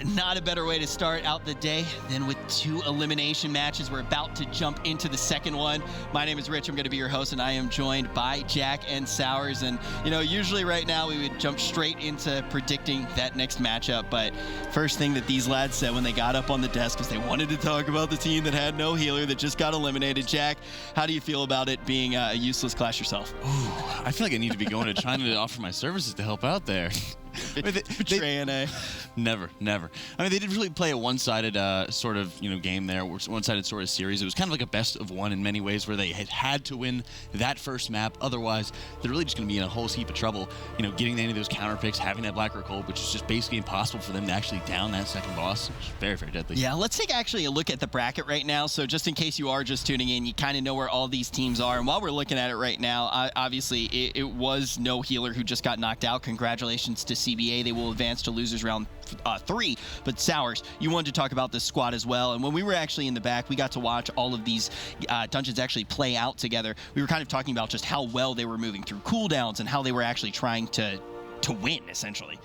not a better way to start out the day than with 2 elimination matches. We're about to jump into the second one. My name is Rich. I'm going to be your host, and I am joined by Jack and Sours. And, you know, usually right now we would jump straight into predicting that next matchup. But first thing that these lads said when they got up on the desk is they wanted to talk about the team that had no healer, that just got eliminated. Jack, how do you feel about it being a useless clash yourself? Ooh, I feel like I need to be going to China to offer my services to help out there. Betraying, eh? Never. I mean, they did really play a one-sided sort of, game there, one-sided sort of series. It was kind of like a best of one in many ways, where they had to win that first map. Otherwise, they're really just going to be in a whole heap of trouble, getting any of those counter picks, having that Black or Cold, which is just basically impossible for them to actually down that second boss. It's very, very deadly. Yeah, let's take actually a look at the bracket right now. So just in case you are just tuning in, you kind of know where all these teams are. And while we're looking at it right now, obviously it was no healer who just got knocked out. Congratulations to CBA. They will advance to losers round 3. But Sours, you wanted to talk about this squad as well. And when we were actually in the back, we got to watch all of these dungeons actually play out together. We were kind of talking about just how well they were moving through cooldowns and how they were actually trying to win, essentially.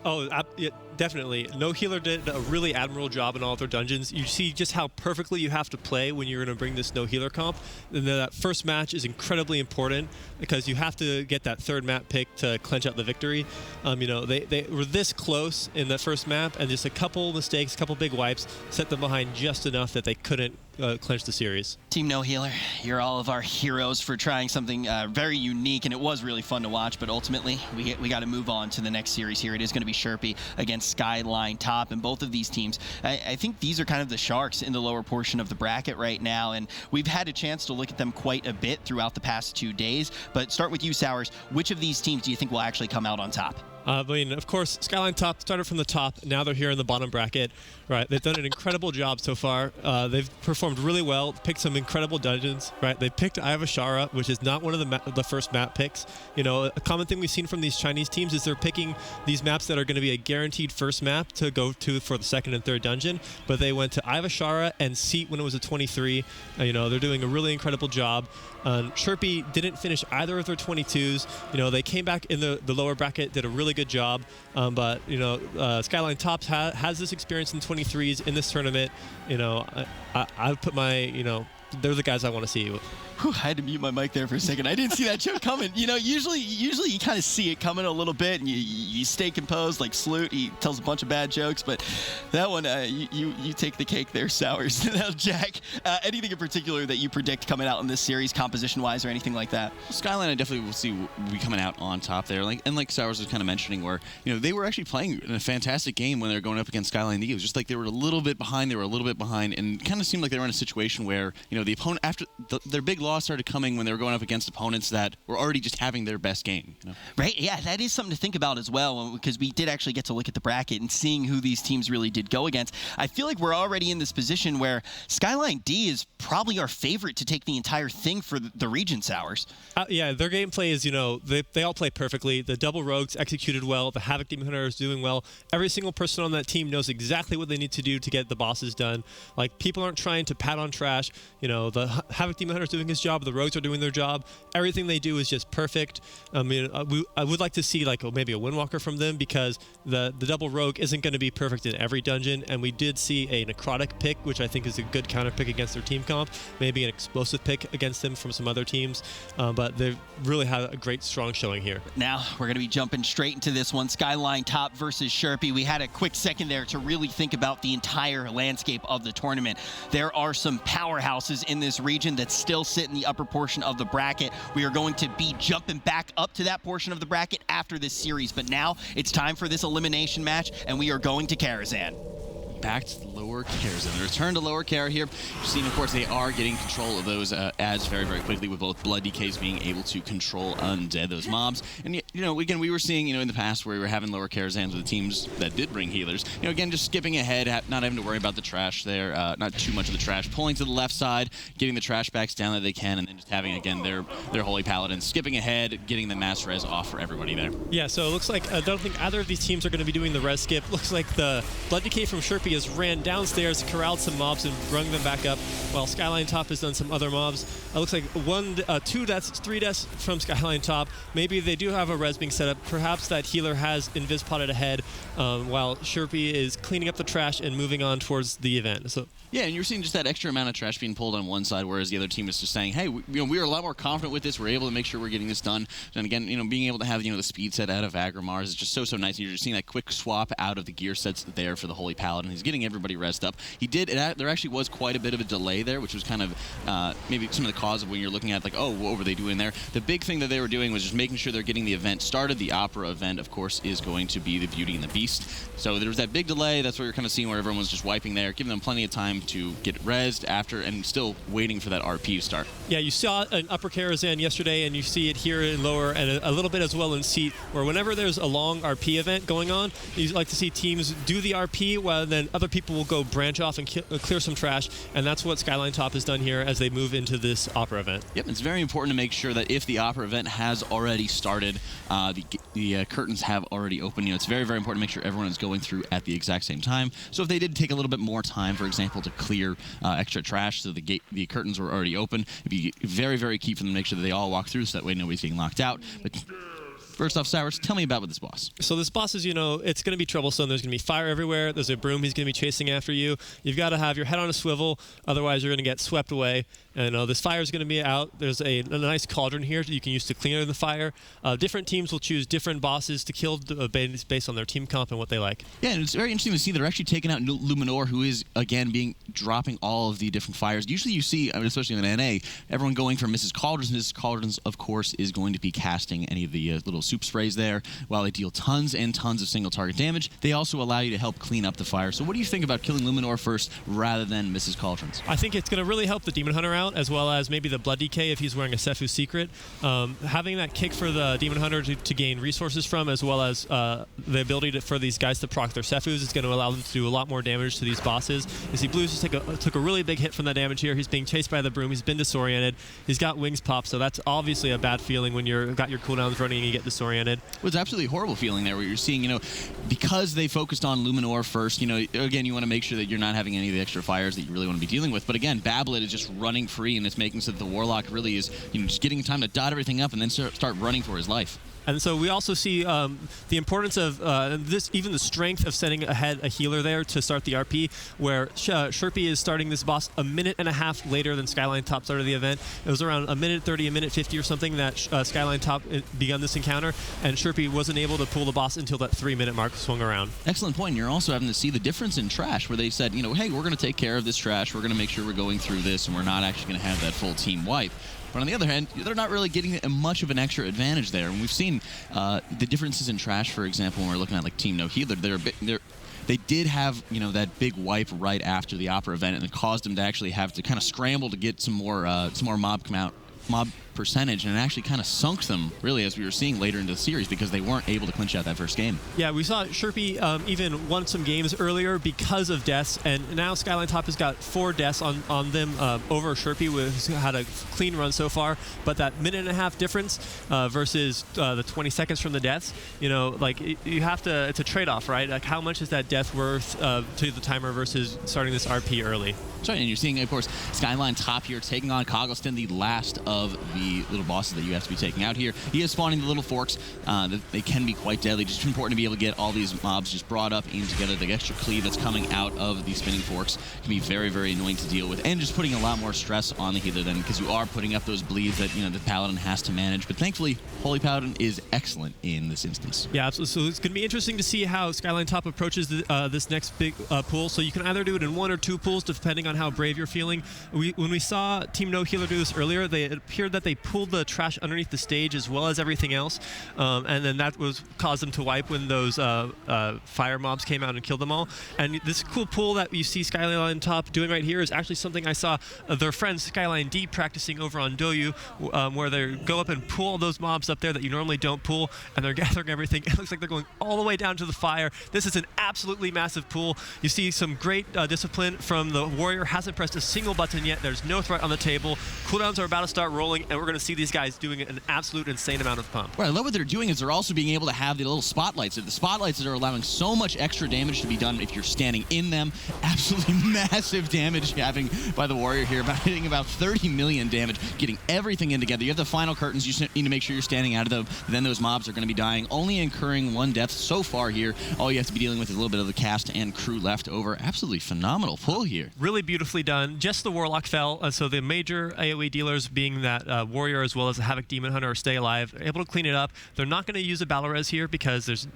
Oh, yeah, definitely. No Healer did a really admirable job in all of their dungeons. You see just how perfectly you have to play when you're going to bring this No Healer comp. And then that first match is incredibly important because you have to get that third map pick to clinch out the victory. They were this close in that first map, and just a couple mistakes, a couple big wipes set them behind just enough that they couldn't clinch the series. Team No Healer, you're all of our heroes for trying something very unique, and it was really fun to watch. But ultimately, we got to move on to the next series here. It is going to be Shepi against SkyLine.TOP, and both of these teams, I think these are kind of the sharks in the lower portion of the bracket right now, and we've had a chance to look at them quite a bit throughout the past 2 days. But start with you, Sours. Which of these teams do you think will actually come out on top? Of course, SkyLine.TOP started from the top. Now they're here in the bottom bracket. Right, they've done an incredible job so far. They've performed really well, picked some incredible dungeons. Right, they picked Ivashara, which is not one of the first map picks. A common thing we've seen from these Chinese teams is they're picking these maps that are going to be a guaranteed first map to go to for the second and third dungeon. But they went to Ivashara and Seat when it was a 23. They're doing a really incredible job. Shepi didn't finish either of their 22s. They came back in the lower bracket, did a really good job. But SkyLine.TOP has this experience in 23s in this tournament. I put my, they're the guys I want to see. Whew, I had to mute my mic there for a second. I didn't see that joke coming. Usually you kind of see it coming a little bit, and you stay composed like Sloot. He tells a bunch of bad jokes, but that one, you take the cake there, Sours. Now, Jack, anything in particular that you predict coming out in this series, composition-wise, or anything like that? SkyLine, I definitely will see will be coming out on top there. Like Sours was kind of mentioning, where they were actually playing in a fantastic game when they were going up against SkyLine. It was just like they were a little bit behind. And kind of seemed like they were in a situation where the opponent, after their big loss started coming when they were going up against opponents that were already just having their best game. Right, yeah, that is something to think about as well, because we did actually get to look at the bracket and seeing who these teams really did go against. I feel like we're already in this position where SkyLine D is probably our favorite to take the entire thing for the region, Sours. Yeah, their gameplay is, they all play perfectly. The double rogues executed well. The Havoc Demon Hunter is doing well. Every single person on that team knows exactly what they need to do to get the bosses done. Like, people aren't trying to pat on trash. The Havoc Demon Hunter is doing his job. The rogues are doing their job. Everything they do is just perfect. I would like to see maybe a Windwalker from them, because the double rogue isn't going to be perfect in every dungeon, and we did see a necrotic pick, which I think is a good counter pick against their team comp. Maybe an explosive pick against them from some other teams, but they really had a great, strong showing here. Now we're going to be jumping straight into this one. SkyLine.TOP versus Shepi. We had a quick second there to really think about the entire landscape of the tournament. There are some powerhouses in this region that still sit in the upper portion of the bracket. We are going to be jumping back up to that portion of the bracket after this series, but now it's time for this elimination match, and we are going to Karazhan. Back to the lower Karazhan. Return to lower Kara here. You've seen, of course, they are getting control of those ads very, very quickly, with both Blood DKs being able to control undead, those mobs. And, again, we were seeing, in the past where we were having lower Karazhans with teams that did bring healers. Again, just skipping ahead, not having to worry about the trash there, not too much of the trash, pulling to the left side, getting the trash backs down that they can, and then just having, again, their Holy Paladins, skipping ahead, getting the mass res off for everybody there. Yeah, so it looks like I don't think either of these teams are going to be doing the res skip. Looks like the Blood DK from Shepi has ran downstairs, corralled some mobs, and brung them back up, while SkyLine.TOP has done some other mobs. It looks like 2 deaths, 3 deaths from SkyLine.TOP. Maybe they do have a res being set up. Perhaps that healer has invis potted ahead while Shepi is cleaning up the trash and moving on towards the event. So. Yeah, and you're seeing just that extra amount of trash being pulled on one side, whereas the other team is just saying, hey, we are a lot more confident with this. We're able to make sure we're getting this done. And again, being able to have, the speed set out of Agrimars is just so nice. And you're just seeing that quick swap out of the gear sets there for the Holy Paladin. He's getting everybody rest up. There actually was quite a bit of a delay there, which was kind of maybe some of the cause of when you're looking at, like, oh, what were they doing there? The big thing that they were doing was just making sure they're getting the event started. The Opera event, of course, is going to be the Beauty and the Beast. So there was that big delay. That's what you're kind of seeing where everyone was just wiping there, giving them plenty of time to get rezzed after and still waiting for that RP to start. Yeah, you saw an upper Karazhan yesterday, and you see it here in lower, and a little bit as well in Seat, where whenever there's a long RP event going on, you like to see teams do the RP while then other people will go branch off and clear some trash, and that's what SkyLine.TOP has done here as they move into this Opera event. Yep, it's very important to make sure that if the Opera event has already started, the curtains have already opened. It's very, very important to make sure everyone is going through at the exact same time. So if they did take a little bit more time, for example, to clear extra trash, so the curtains were already open, it'd be very, very key for them to make sure that they all walk through, so that way nobody's getting locked out. But first off, Cyrus, tell me about this boss. So this boss is, it's going to be troublesome. There's going to be fire everywhere. There's a broom he's going to be chasing after you. You've got to have your head on a swivel, otherwise you're going to get swept away. And this fire is going to be out. There's a nice cauldron here that you can use to clean the fire. Different teams will choose different bosses to kill based on their team comp and what they like. Yeah, and it's very interesting to see they're actually taking out Luminor, who is, again, dropping all of the different fires. Usually you see, especially in NA, everyone going for Mrs. Cauldrons. Mrs. Cauldrons, of course, is going to be casting any of the little soup sprays there. While they deal tons and tons of single target damage, they also allow you to help clean up the fire. So what do you think about killing Luminor first rather than Mrs. Cauldrons? I think it's going to really help the Demon Hunter out, as well as maybe the Blood DK if he's wearing a Sephu secret. Having that kick for the Demon Hunter to gain resources from, as well as the ability for these guys to proc their Sephus, is going to allow them to do a lot more damage to these bosses. You see Blues just took a really big hit from that damage here. He's being chased by the broom. He's been disoriented. He's got wings popped, so that's obviously a bad feeling when you've got your cooldowns running and you get disoriented. Well, it's absolutely a horrible feeling there where you're seeing, because they focused on Luminor first, again, you want to make sure that you're not having any of the extra fires that you really want to be dealing with. But again, Bablet is just running free, and it's making so that the Warlock really is, just getting time to dot everything up and then start running for his life. And so we also see the importance of even the strength of sending ahead a healer there to start the RP, where Shepi is starting this boss a minute and a half later than SkyLine.TOP started the event. It was around a minute 30, a minute 50 or something that SkyLine.TOP begun this encounter, and Shepi wasn't able to pull the boss until that 3-minute mark swung around. Excellent point. You're also having to see the difference in trash, where they said, hey, we're going to take care of this trash. We're going to make sure we're going through this, and we're not actually going to have that full team wipe. But on the other hand, they're not really getting much of an extra advantage there. And we've seen the differences in trash, for example, when we're looking at like Team No Healer. They did have that big wipe right after the Opera event, and it caused them to actually have to kind of scramble to get some more mob percentage, and it actually kind of sunk them, really, as we were seeing later into the series, because they weren't able to clinch out that first game. Yeah, we saw Shepi even won some games earlier because of deaths, and now SkyLine.TOP has got 4 deaths on them over Shepi, who's had a clean run so far. But that minute and a half difference versus the 20 seconds from the deaths, you have to, it's a trade-off, right? Like, how much is that death worth to the timer versus starting this RP early? That's right, and you're seeing, of course, SkyLine.TOP here taking on Coggleston, the last of the little bosses that you have to be taking out here. He is spawning the little forks. They can be quite deadly. Just important to be able to get all these mobs just brought up in together. The extra cleave that's coming out of these spinning forks can be very, very annoying to deal with, and just putting a lot more stress on the healer then, because you are putting up those bleeds that the Paladin has to manage. But thankfully, Holy Paladin is excellent in this instance. Yeah, absolutely. So it's going to be interesting to see how SkyLine.TOP approaches this next big pool. So you can either do it in 1 or 2 pools, depending on how brave you're feeling. When we saw Team No Healer do this earlier, it appeared that they pulled the trash underneath the stage as well as everything else, and then that caused them to wipe when those fire mobs came out and killed them all. And this cool pull that you see SkyLine.TOP doing right here is actually something I saw their friend Skyline D practicing over on Doyu, where they go up and pull those mobs up there that you normally don't pull, and they're gathering everything. It looks like they're going all the way down to the fire. This is an absolutely massive pull. You see some great discipline from the warrior. Hasn't pressed a single button yet. There's no threat on the table. Cooldowns are about to start rolling, and we're we're going to see these guys doing an absolute insane amount of pump. What I love what they're doing is they're also being able to have the little spotlights. The spotlights that are allowing so much extra damage to be done if you're standing in them. Absolutely massive damage having by the Warrior here, hitting about 30 million damage, getting everything in together. You have the final curtains. You need to make sure you're standing out of them. Then those mobs are going to be dying, only incurring 1 death so far here. All you have to be dealing with is a little bit of the cast and crew left over. Absolutely phenomenal pull here. Really beautifully done. Just the Warlock fell, so the major AoE dealers, being that Warrior as well as the Havoc Demon Hunter, are stay alive, able to clean it up. They're not going to use a battle res here because there's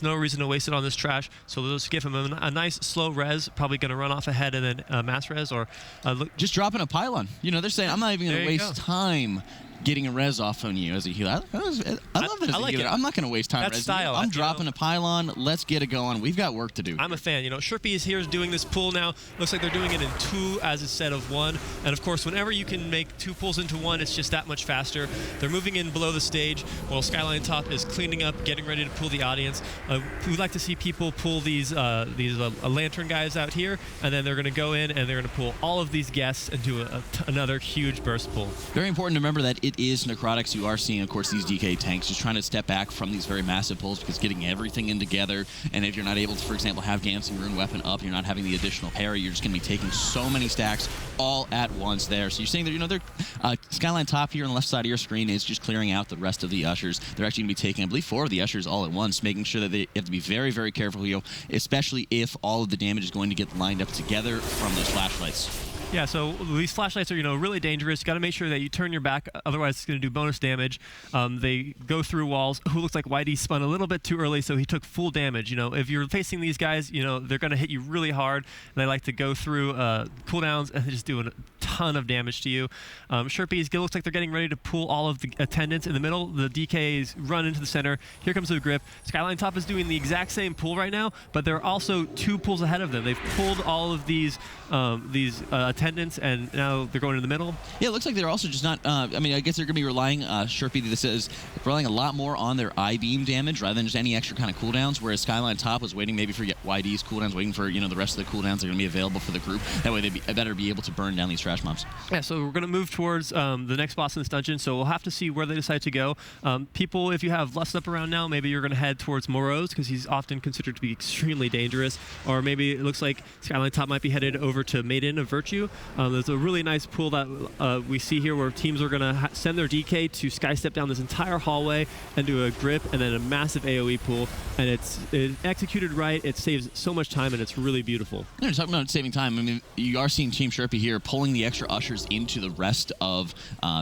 no reason to waste it on this trash. So they'll just give him a nice slow res, probably going to run off ahead and then mass res or just dropping a pylon. They're saying I'm not even going to waste time getting a res off on you as a healer. I love that as a healer. I'm not going to waste time. That's style. I'm dropping a pylon. Let's get it going. We've got work to do. I'm a fan. Shepi is here doing this pull now. Looks like they're doing it in 2 as instead of 1. And of course, whenever you can make 2 pulls into 1, it's just that much faster. They're moving in below the stage while SkyLine.TOP is cleaning up, getting ready to pull the audience. We'd like to see people pull these lantern guys out here, and then they're going to go in and they're going to pull all of these guests and do another huge burst pull. Very important to remember that it is necrotics. You are seeing, of course, these DK tanks just trying to step back from these very massive pulls because getting everything in together, and if you're not able to, for example, have Dancing Rune weapon up, you're not having the additional parry, you're just going to be taking so many stacks all at once there. So you're seeing that, they're SkyLine.TOP here on the left side of your screen is just clearing out the rest of the ushers. They're actually going to be taking, I believe, 4 of the ushers all at once, making sure that they have to be very, very careful here, especially if all of the damage is going to get lined up together from those flashlights. Yeah, so these flashlights are, really dangerous. You got to make sure that you turn your back, otherwise it's going to do bonus damage. They go through walls. Who looks like YD spun a little bit too early, so he took full damage. If you're facing these guys, they're going to hit you really hard. They like to go through cooldowns and just do a ton of damage to you. Shepi looks like they're getting ready to pull all of the attendants in the middle. The DKs run into the center. Here comes the grip. SkyLine.TOP is doing the exact same pull right now, but they're also 2 pulls ahead of them. They've pulled all of these attendants, and now they're going in the middle. Yeah, it looks like they're also just not, I guess they're going to be relying, Shepi, this is relying a lot more on their I-beam damage rather than just any extra kind of cooldowns, whereas SkyLine.TOP was waiting maybe for YD's cooldowns, waiting for, the rest of the cooldowns that are going to be available for the group. That way they'd better be able to burn down these trash mobs. Yeah, so we're going to move towards the next boss in this dungeon, so we'll have to see where they decide to go. People, if you have Lust up around now, maybe you're going to head towards Morose, because he's often considered to be extremely dangerous, or maybe it looks like SkyLine.TOP might be headed over to Maiden of Virtue. There's a really nice pull that we see here where teams are going to send their DK to skystep down this entire hallway and do a grip and then a massive AoE pull, and it's executed right. It saves so much time, and it's really beautiful. You're talking about saving time. You are seeing Team Shepi here pulling the extra ushers into the rest of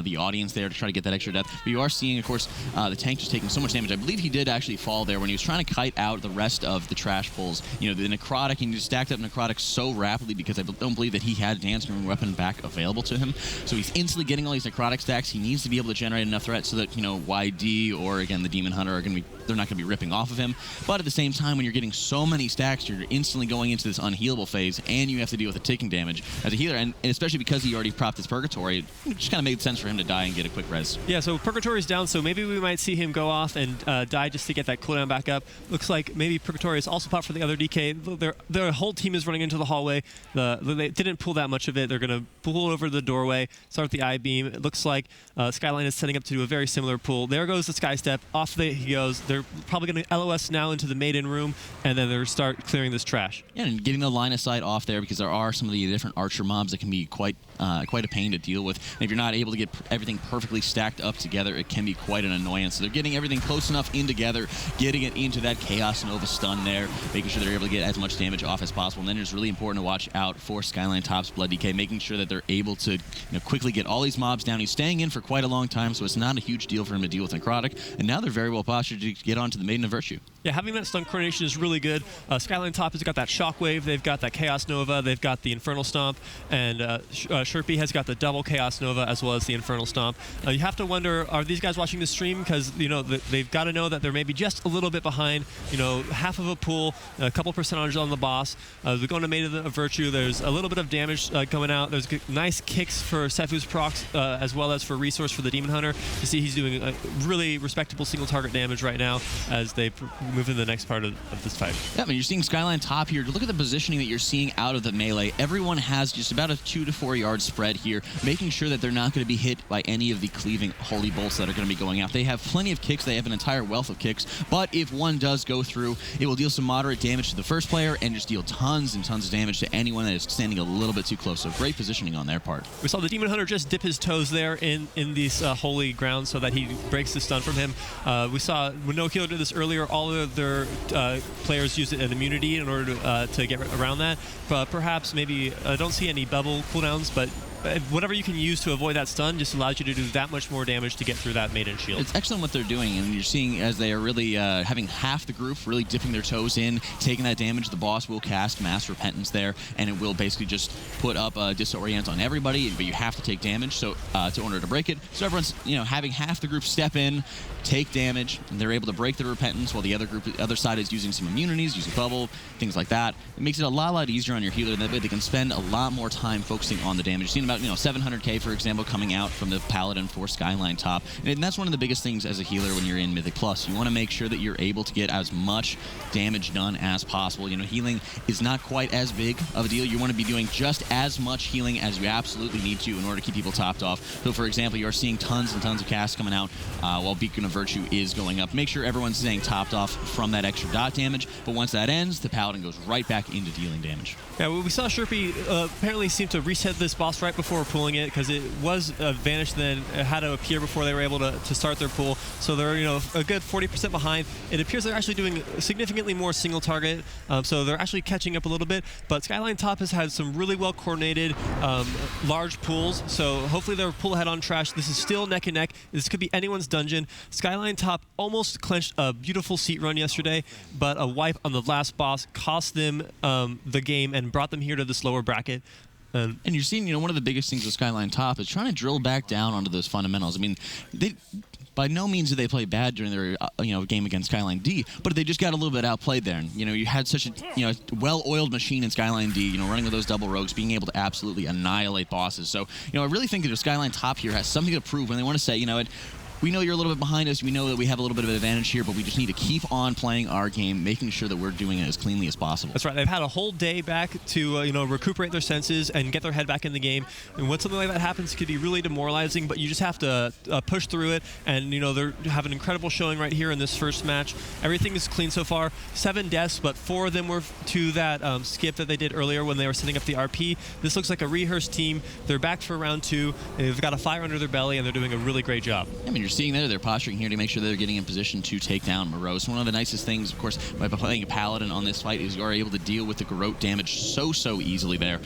the audience there to try to get that extra death. But you are seeing, of course, the tank just taking so much damage. I believe he did actually fall there when he was trying to kite out the rest of the trash pulls. The necrotic, and he just stacked up necrotic so rapidly because I don't believe that he had Dancing Rune weapon back available to him. So he's instantly getting all these necrotic stacks. He needs to be able to generate enough threat so that, YD or, again, the Demon Hunter they're not going to be ripping off of him. But at the same time, when you're getting so many stacks, you're instantly going into this unhealable phase, and you have to deal with the ticking damage as a healer. And especially because he already propped his Purgatory, it just kind of made sense for him to die and get a quick res. Yeah, so Purgatory's down, so maybe we might see him go off and die just to get that cooldown back up. Looks like maybe Purgatory is also popped for the other DK. Their whole team is running into the hallway. They didn't pull that much of it. They're going to pull over the doorway, start the I-beam. It looks like SkyLine is setting up to do a very similar pull. There goes the Skystep. Off he goes. They're probably going to LOS now into the Maiden room, and then they'll start clearing this trash. Yeah, and getting the line of sight off there, because there are some of the different archer mobs that can be quite a pain to deal with. And if you're not able to get everything perfectly stacked up together, it can be quite an annoyance. So they're getting everything close enough in together, getting it into that Chaos Nova stun there, making sure they're able to get as much damage off as possible. And then it's really important to watch out for SkyLine.TOP's Blood DK, making sure that they're able to quickly get all these mobs down. He's staying in for quite a long time, so it's not a huge deal for him to deal with Necrotic. And now they're very well postured to get onto the Maiden of Virtue. Yeah, having that stun coordination is really good. SkyLine.TOP has got that Shockwave, they've got that Chaos Nova, they've got the Infernal Stomp, and Shepi has got the double Chaos Nova as well as the Infernal Stomp. You have to wonder, are these guys watching the stream? Because they've got to know that they're maybe just a little bit behind. Half of a pool, a couple percentage on the boss. They're going to Maiden of Virtue. There's a little bit of damage going out. There's nice kicks for Sefu's procs as well as for resource for the Demon Hunter. You see he's doing a really respectable single target damage right now as they move into the next part of this fight. Yeah, you're seeing SkyLine.TOP here. Look at the positioning that you're seeing out of the melee. Everyone has just about a 2 to 4 yard guard spread here, making sure that they're not going to be hit by any of the cleaving holy bolts that are going to be going out. They have plenty of kicks. They have an entire wealth of kicks, but if one does go through, it will deal some moderate damage to the first player and just deal tons and tons of damage to anyone that is standing a little bit too close. So great positioning on their part. We saw the Demon Hunter just dip his toes there in these holy grounds so that he breaks the stun from him. We saw when No Healer did this earlier, all of their players used an immunity in order to get around that. But perhaps maybe I don't see any bubble cooldowns, but whatever you can use to avoid that stun just allows you to do that much more damage to get through that maiden shield. It's excellent what they're doing, and you're seeing as they are really having half the group really dipping their toes in, taking that damage. The boss will cast Mass Repentance there, and it will basically just put up a Disorient on everybody, but you have to take damage so in order to break it. So everyone's having half the group step in, take damage, and they're able to break the Repentance while the other side is using some immunities, using bubble, things like that. It makes it a lot easier on your healer. That way they can spend a lot more time focusing on the damage. You've seen about 700k, for example, coming out from the Paladin for SkyLine.TOP. And that's one of the biggest things as a healer when you're in Mythic Plus. You want to make sure that you're able to get as much damage done as possible. Healing is not quite as big of a deal. You want to be doing just as much healing as you absolutely need to in order to keep people topped off. So, for example, you are seeing tons and tons of casts coming out while Beacon of Virtue is going up. Make sure everyone's staying topped off from that extra dot damage. But once that ends, the Paladin goes right back into dealing damage. Yeah, we saw Shepi apparently seem to reset this boss right before pulling it because it was vanished, then it had to appear before they were able to start their pull. So they're a good 40% behind. It appears they're actually doing significantly more single target, so they're actually catching up a little bit. But SkyLine.TOP has had some really well coordinated large pulls, so hopefully they're pull ahead on trash. This is still neck and neck. This could be anyone's dungeon. SkyLine.TOP almost clenched a beautiful seat run yesterday, but a wipe on the last boss cost them the game and brought them here to this lower bracket. And you're seeing, one of the biggest things with SkyLine.TOP is trying to drill back down onto those fundamentals. I mean, by no means did they play bad during their game against Skyline D, but they just got a little bit outplayed there. And you had such a well-oiled machine in Skyline D, running with those double rogues, being able to absolutely annihilate bosses. So I really think that if SkyLine.TOP here has something to prove when they want to say, we know you're a little bit behind us. We know that we have a little bit of an advantage here, but we just need to keep on playing our game, making sure that we're doing it as cleanly as possible. That's right. They've had a whole day back to recuperate their senses and get their head back in the game. And when something like that happens, it could be really demoralizing, but you just have to push through it. And they have an incredible showing right here in this first match. Everything is clean so far. 7 deaths, but 4 of them were to that skip that they did earlier when they were setting up the RP. This looks like a rehearsed team. They're back for round 2. They've got a fire under their belly, and they're doing a really great job. I mean, you're seeing their posturing here to make sure they're getting in position to take down Morose. One of the nicest things, of course, by playing a Paladin on this fight is you are able to deal with the Garrote damage so easily there.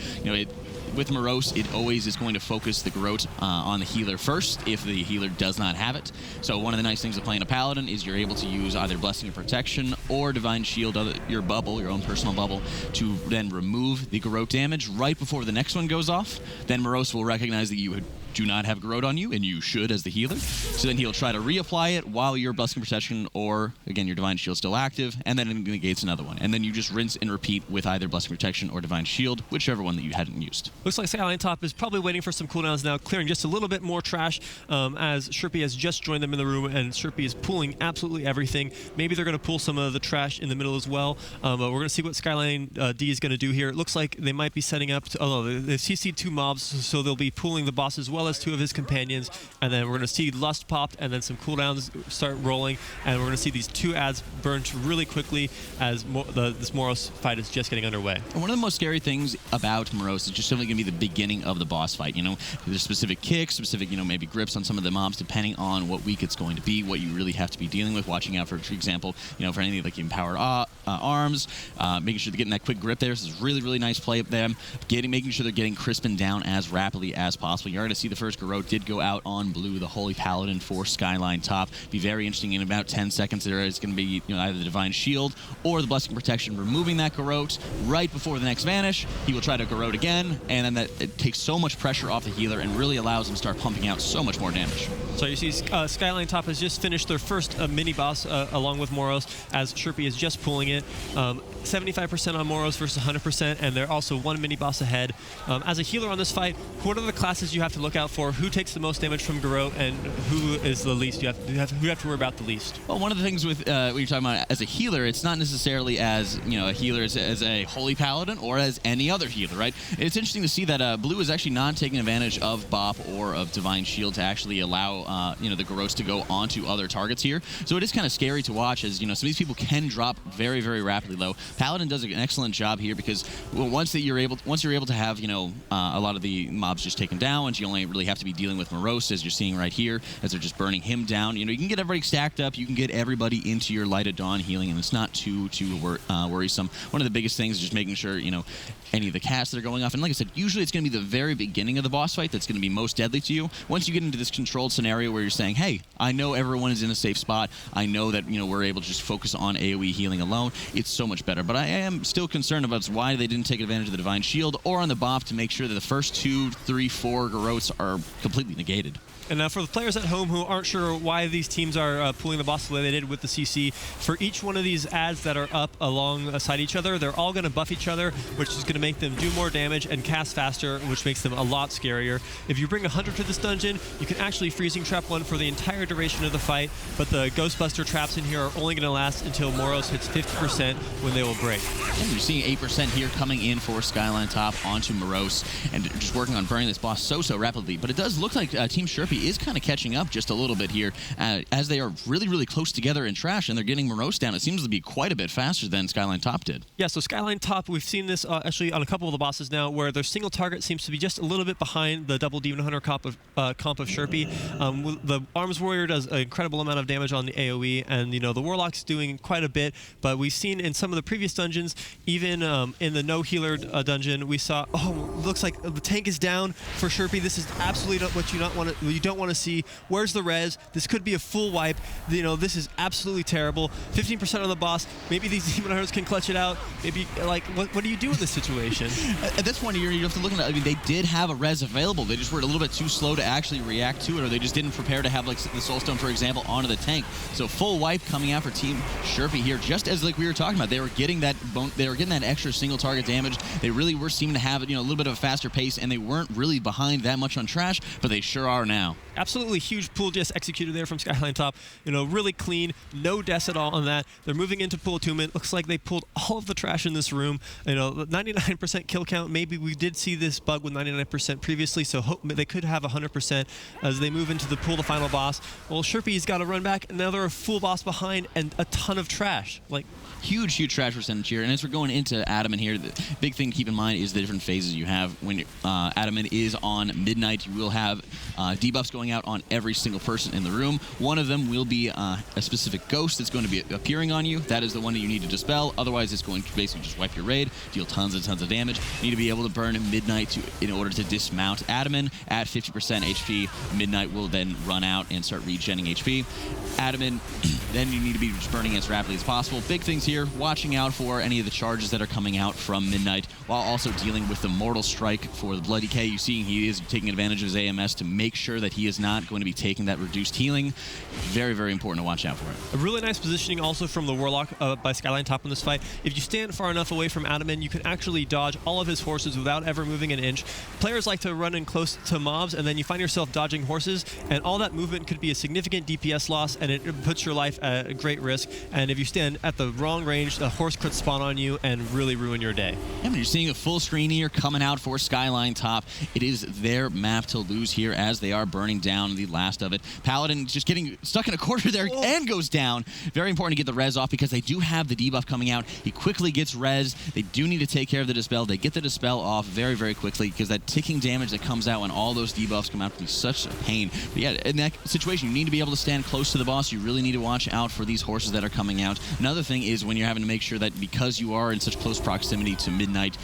With Morose, it always is going to focus the Garrote on the healer first if the healer does not have it. So one of the nice things of playing a Paladin is you're able to use either Blessing of Protection or Divine Shield, your bubble, your own personal bubble, to then remove the Garrote damage right before the next one goes off. Then Morose will recognize that you do not have Garrote on you, and you should as the healer. So then he'll try to reapply it while your Blessing of Protection or, again, your Divine Shield is still active, and then it negates another one. And then you just rinse and repeat with either Blessing of Protection or Divine Shield, whichever one that you hadn't used. Looks like SkyLine.TOP is probably waiting for some cooldowns now, clearing just a little bit more trash as Shepi has just joined them in the room, and Shepi is pulling absolutely everything. Maybe they're going to pull some of the trash in the middle as well, but we're going to see what Skyline D is going to do here. It looks like they might be setting up they've CC'd 2 mobs, so they'll be pulling the boss as well as 2 of his companions, and then we're going to see Lust popped and then some cooldowns start rolling, and we're going to see these 2 ads burned really quickly as this Morose fight is just getting underway. And one of the most scary things about Morose is just simply going to be the beginning of the boss fight. There's specific kicks, specific, maybe grips on some of the mobs, depending on what week it's going to be, what you really have to be dealing with, watching out for example, for anything like empowered arms, making sure they're getting that quick grip there. This is really nice play up them, making sure they're getting crisping down as rapidly as possible. You're going to see the first Garrote did go out on blue, the Holy Paladin for SkyLine.TOP. Be very interesting. In about 10 seconds there is going to be either the Divine Shield or the Blessing of Protection removing that Garrote right before the next vanish. He will try to Garrote again, and then it takes so much pressure off the healer and really allows him to start pumping out so much more damage. So you see SkyLine.TOP has just finished their first mini boss along with Morose as Shepi is just pulling it. 75% on Moros versus 100%, and they're also one mini boss ahead. As a healer on this fight, what are the classes you have to look out for? Who takes the most damage from Garrote, and who is the least? Who you have to worry about the least? Well, one of the things with when you're talking about as a healer, it's not necessarily as a healer as a holy paladin or as any other healer, right? It's interesting to see that Blue is actually not taking advantage of Bop or of Divine Shield to actually allow the Garrotes to go onto other targets here. So it is kind of scary to watch, as some of these people can drop very, very rapidly low. Paladin does an excellent job here because once you're able to have a lot of the mobs just taken down, once you only really have to be dealing with Morose, as you're seeing right here, as they're just burning him down. You can get everybody stacked up, you can get everybody into your Light of Dawn healing, and it's not too worrisome. One of the biggest things is just making sure any of the casts that are going off, and like I said, usually it's going to be the very beginning of the boss fight that's going to be most deadly to you. Once you get into this controlled scenario where you're saying, hey, I know everyone is in a safe spot, I know that we're able to just focus on AoE healing alone, it's so much better. But I am still concerned about why they didn't take advantage of the Divine Shield or on the Bop to make sure that the first 2, 3, 4 Garrotes are completely negated. And now for the players at home who aren't sure why these teams are pulling the boss the way they did with the CC, for each one of these ads that are up alongside each other, they're all going to buff each other, which is going to make them do more damage and cast faster, which makes them a lot scarier. If you bring 100 to this dungeon, you can actually freezing trap one for the entire duration of the fight, but the Ghostbuster traps in here are only going to last until Moros hits 50% when they will break. And you're seeing 8% here coming in for SkyLine.TOP onto Morose, and just working on burning this boss so rapidly. But it does look like Team Shepi is kind of catching up just a little bit here, as they are really, really close together in trash, and they're getting Morose down. It seems to be quite a bit faster than SkyLine.TOP did. Yeah, so SkyLine.TOP, we've seen this actually on a couple of the bosses now, where their single target seems to be just a little bit behind the double Demon Hunter comp of Shepi. The Arms Warrior does an incredible amount of damage on the AoE, and the Warlock's doing quite a bit, but we've seen in some of the previous dungeons, even in the no healer dungeon, we saw, looks like the tank is down for Shepi. This is absolutely not what you don't want to see. Where's the res? This could be a full wipe. This is absolutely terrible. 15% on the boss. Maybe these Demon Hunters can clutch it out. Maybe, what do you do in this situation? At this point, you have to look at it. I mean, they did have a res available. They just were a little bit too slow to actually react to it, or they just didn't prepare to have, the Soulstone, for example, onto the tank. So full wipe coming out for Team Shepi here, just as we were talking about. They were getting that extra single target damage. They really were seeming to have a little bit of a faster pace, and they weren't really behind that much on trash, but they sure are now. Absolutely huge pool just executed there from SkyLine.TOP. Really clean, no deaths at all on that. They're moving into pool attunement. Looks like they pulled all of the trash in this room. 99% kill count. Maybe we did see this bug with 99% previously, so they could have 100% as they move into the final boss. Well, Shepi's got to run back, and now they're a full boss behind and a ton of trash. Huge trash percentage here. And as we're going into Adamant here, the big thing to keep in mind is the different phases you have. When Adamant is on midnight, you will have debuffs going out on every single person in the room. One of them will be a specific ghost that's going to be appearing on you. That is the one that you need to dispel. Otherwise, it's going to basically just wipe your raid, deal tons and tons of damage. You need to be able to burn midnight in order to dismount Adamant at 50% HP. Midnight will then run out and start regenning HP. Adamant, then you need to be just burning as rapidly as possible. Big things here, watching out for any of the charges that are coming out from Midnight, while also dealing with the Mortal Strike for the Blood Decay. You see he is taking advantage of his AMS to make sure that he is not going to be taking that reduced healing. Very, very important to watch out for it. A really nice positioning also from the Warlock by SkyLine.TOP in this fight. If you stand far enough away from Adamant, you can actually dodge all of his horses without ever moving an inch. Players like to run in close to mobs, and then you find yourself dodging horses, and all that movement could be a significant DPS loss, and it puts your life at a great risk. And if you stand at the wrong range, a horse could spawn on you and really ruin your day. Yeah, but you're seeing a full screen here coming out for SkyLine.TOP. It is their map to lose here as they are burning down the last of it. Paladin just getting stuck in a corner there and goes down. Very important to get the res off because they do have the debuff coming out. He quickly gets res. They do need to take care of the dispel. They get the dispel off very, very quickly because that ticking damage that comes out when all those debuffs come out can be such a pain. But yeah, in that situation, you need to be able to stand close to the boss. You really need to watch out for these horses that are coming out. Another thing is when you're having to make sure that because you are in such close proximity to Midnight,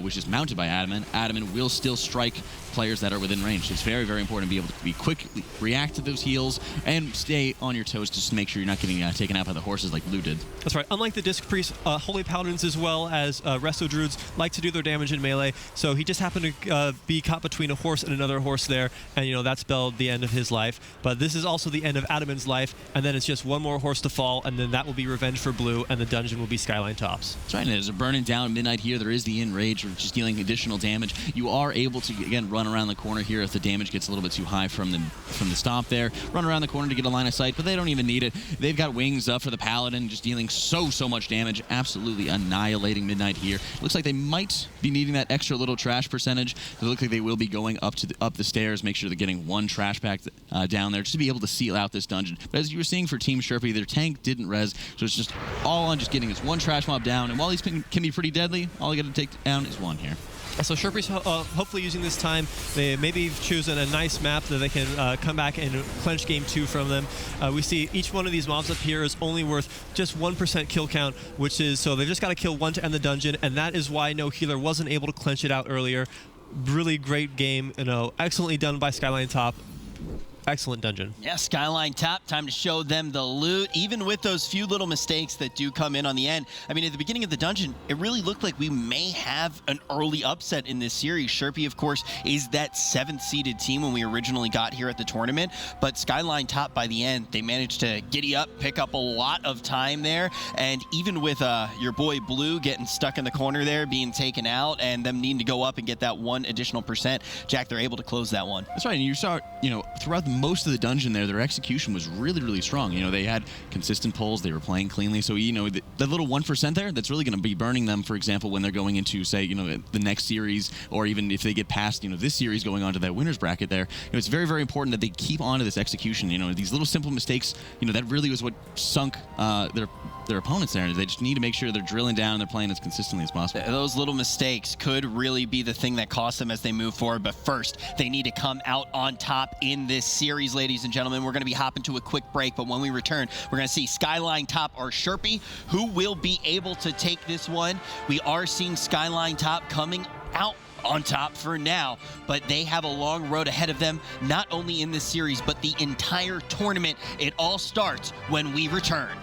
which is mounted by Adamant, Adamant will still strike players that are within range. So it's very, very important to be able to be quick, react to those heals, and stay on your toes just to make sure you're not getting taken out by the horses like Blue did. That's right. Unlike the Disc Priest, Holy Paladins as well as Resto Druids like to do their damage in melee, so he just happened to be caught between a horse and another horse there, and that spelled the end of his life. But this is also the end of Adaman's life, and then it's just one more horse to fall, and then that will be revenge for Blue, and the dungeon will be SkyLine.TOP's. That's right, and as a burning down Midnight here, there is the Enrage, which is dealing additional damage. You are able to, again, run around the corner here if the damage gets a little bit too high from the stomp there. Run around the corner to get a line of sight, but they don't even need it. They've got wings up for the Paladin, just dealing so much damage, absolutely annihilating Midnight here. Looks like they might be needing that extra little trash percentage. It looks like they will be going up the stairs, make sure they're getting one trash pack down there just to be able to seal out this dungeon. But as you were seeing for Team Shepi, their tank didn't res, so it's just all on just getting this one trash mob down, and while these can be pretty deadly, all you got to take down is one here. So Shepi's hopefully using this time. They maybe choosing a nice map that they can come back and clench game 2 from them. We see each one of these mobs up here is only worth just 1% kill count, which is, so they've just got to kill 1 to end the dungeon, and that is why no healer wasn't able to clench it out earlier. Really great game, excellently done by SkyLine.TOP. Excellent dungeon. Yeah, SkyLine.TOP, time to show them the loot, even with those few little mistakes that do come in on the end. I mean, at the beginning of the dungeon, it really looked like we may have an early upset in this series. Shepi, of course, is that 7th seeded team when we originally got here at the tournament, but SkyLine.TOP, by the end, they managed to giddy up, pick up a lot of time there, and even with your boy Blue getting stuck in the corner there, being taken out, and them needing to go up and get that 1 additional percent, Jack, they're able to close that one. That's right, and you saw, throughout most of the dungeon there, their execution was really strong. They had consistent pulls, they were playing cleanly, so the little 1% there, that's really going to be burning them, for example, when they're going into, say, the next series, or even if they get past, this series going on to that winner's bracket there. It's very, very important that they keep on to this execution. These little simple mistakes, that really was what sunk their opponents there. They just need to make sure they're drilling down and they're playing as consistently as possible. Those little mistakes could really be the thing that cost them as they move forward, but first, they need to come out on top in this series, ladies and gentlemen. We're going to be hopping to a quick break, but when we return, we're going to see SkyLine.TOP or Shepi, who will be able to take this one. We are seeing SkyLine.TOP coming out on top for now, but they have a long road ahead of them, not only in this series, but the entire tournament. It all starts when we return.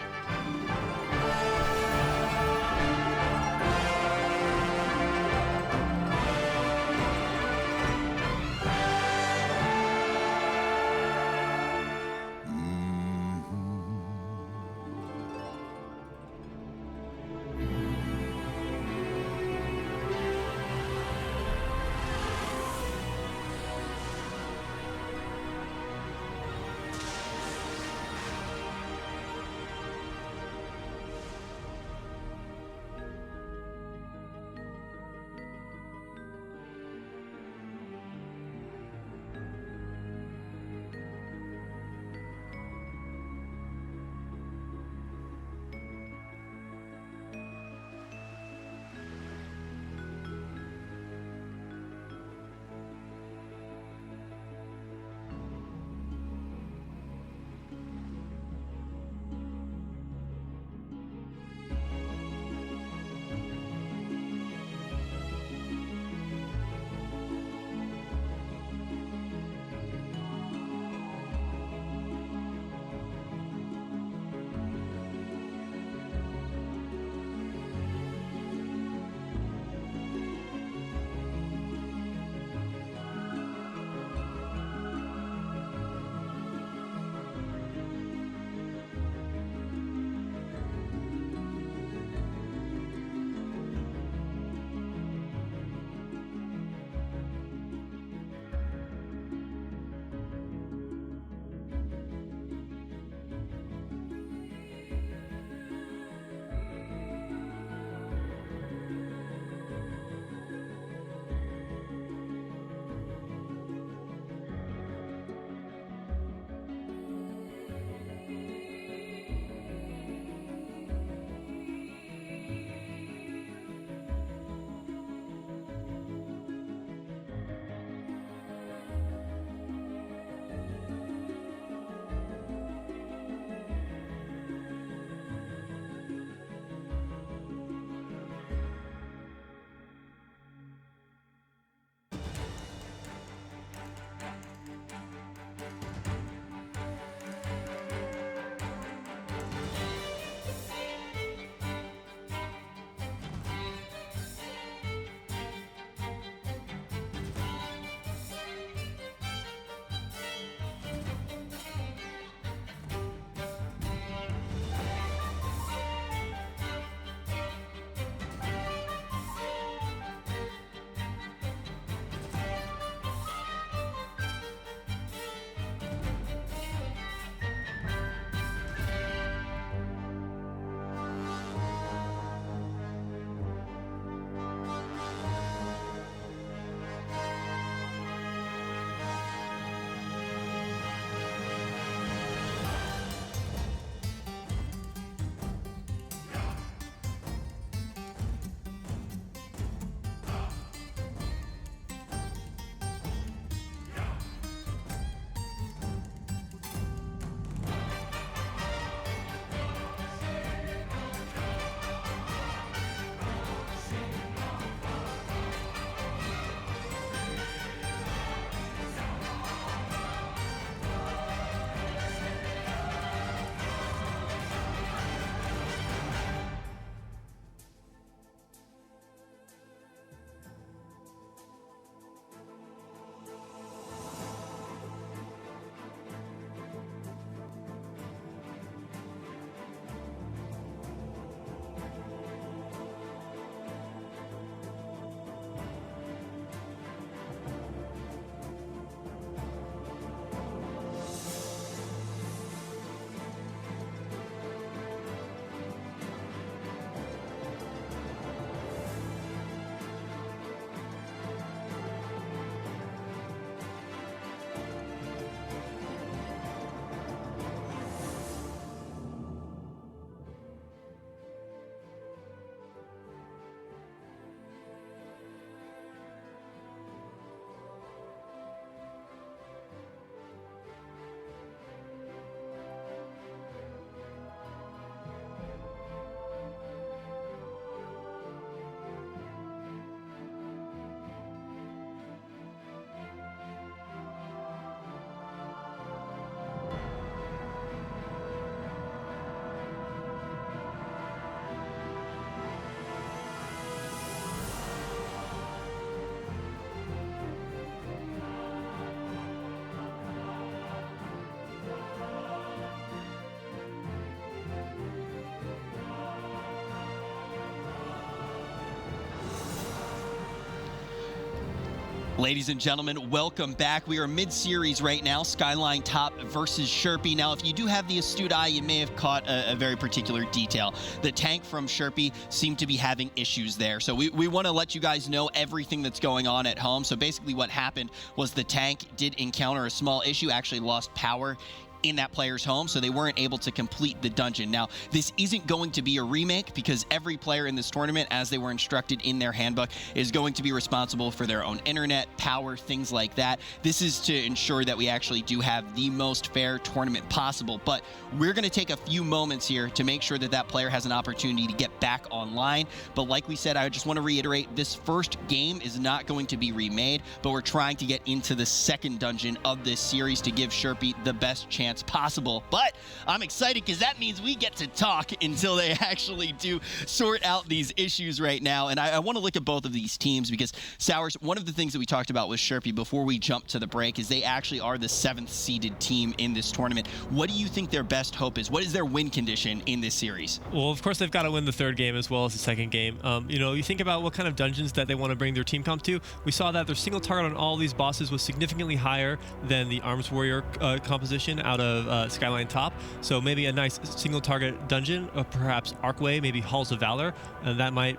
Ladies and gentlemen, welcome back. We are mid-series right now, SkyLine.TOP versus Shepi. Now, if you do have the astute eye, you may have caught a very particular detail. The tank from Shepi seemed to be having issues there. So we want to let you guys know everything that's going on at home. So basically what happened was the tank did encounter a small issue, actually lost power in that player's home, so they weren't able to complete the dungeon. Now, this isn't going to be a remake because every player in this tournament, as they were instructed in their handbook, is going to be responsible for their own internet, power, things like that. This is to ensure that we actually do have the most fair tournament possible, but we're going to take a few moments here to make sure that that player has an opportunity to get back online. But like we said, I just want to reiterate, this first game is not going to be remade, but we're trying to get into the second dungeon of this series to give Shepi the best chance possible. But I'm excited because that means we get to talk until they actually do sort out these issues right now. And I want to look at both of these teams because, Sours, one of the things that we talked about with Shepi before we jump to the break is they actually are the 7th seeded team in this tournament. What do you think their best hope is? What is their win condition in this series? Well, of course, they've got to win the third game as well as the second game. You think about what kind of dungeons that they want to bring their team comp to. We saw that their single target on all these bosses was significantly higher than the Arms Warrior composition out of SkyLine.TOP. So maybe a nice single target dungeon, perhaps Arcway, maybe Halls of Valor, and that might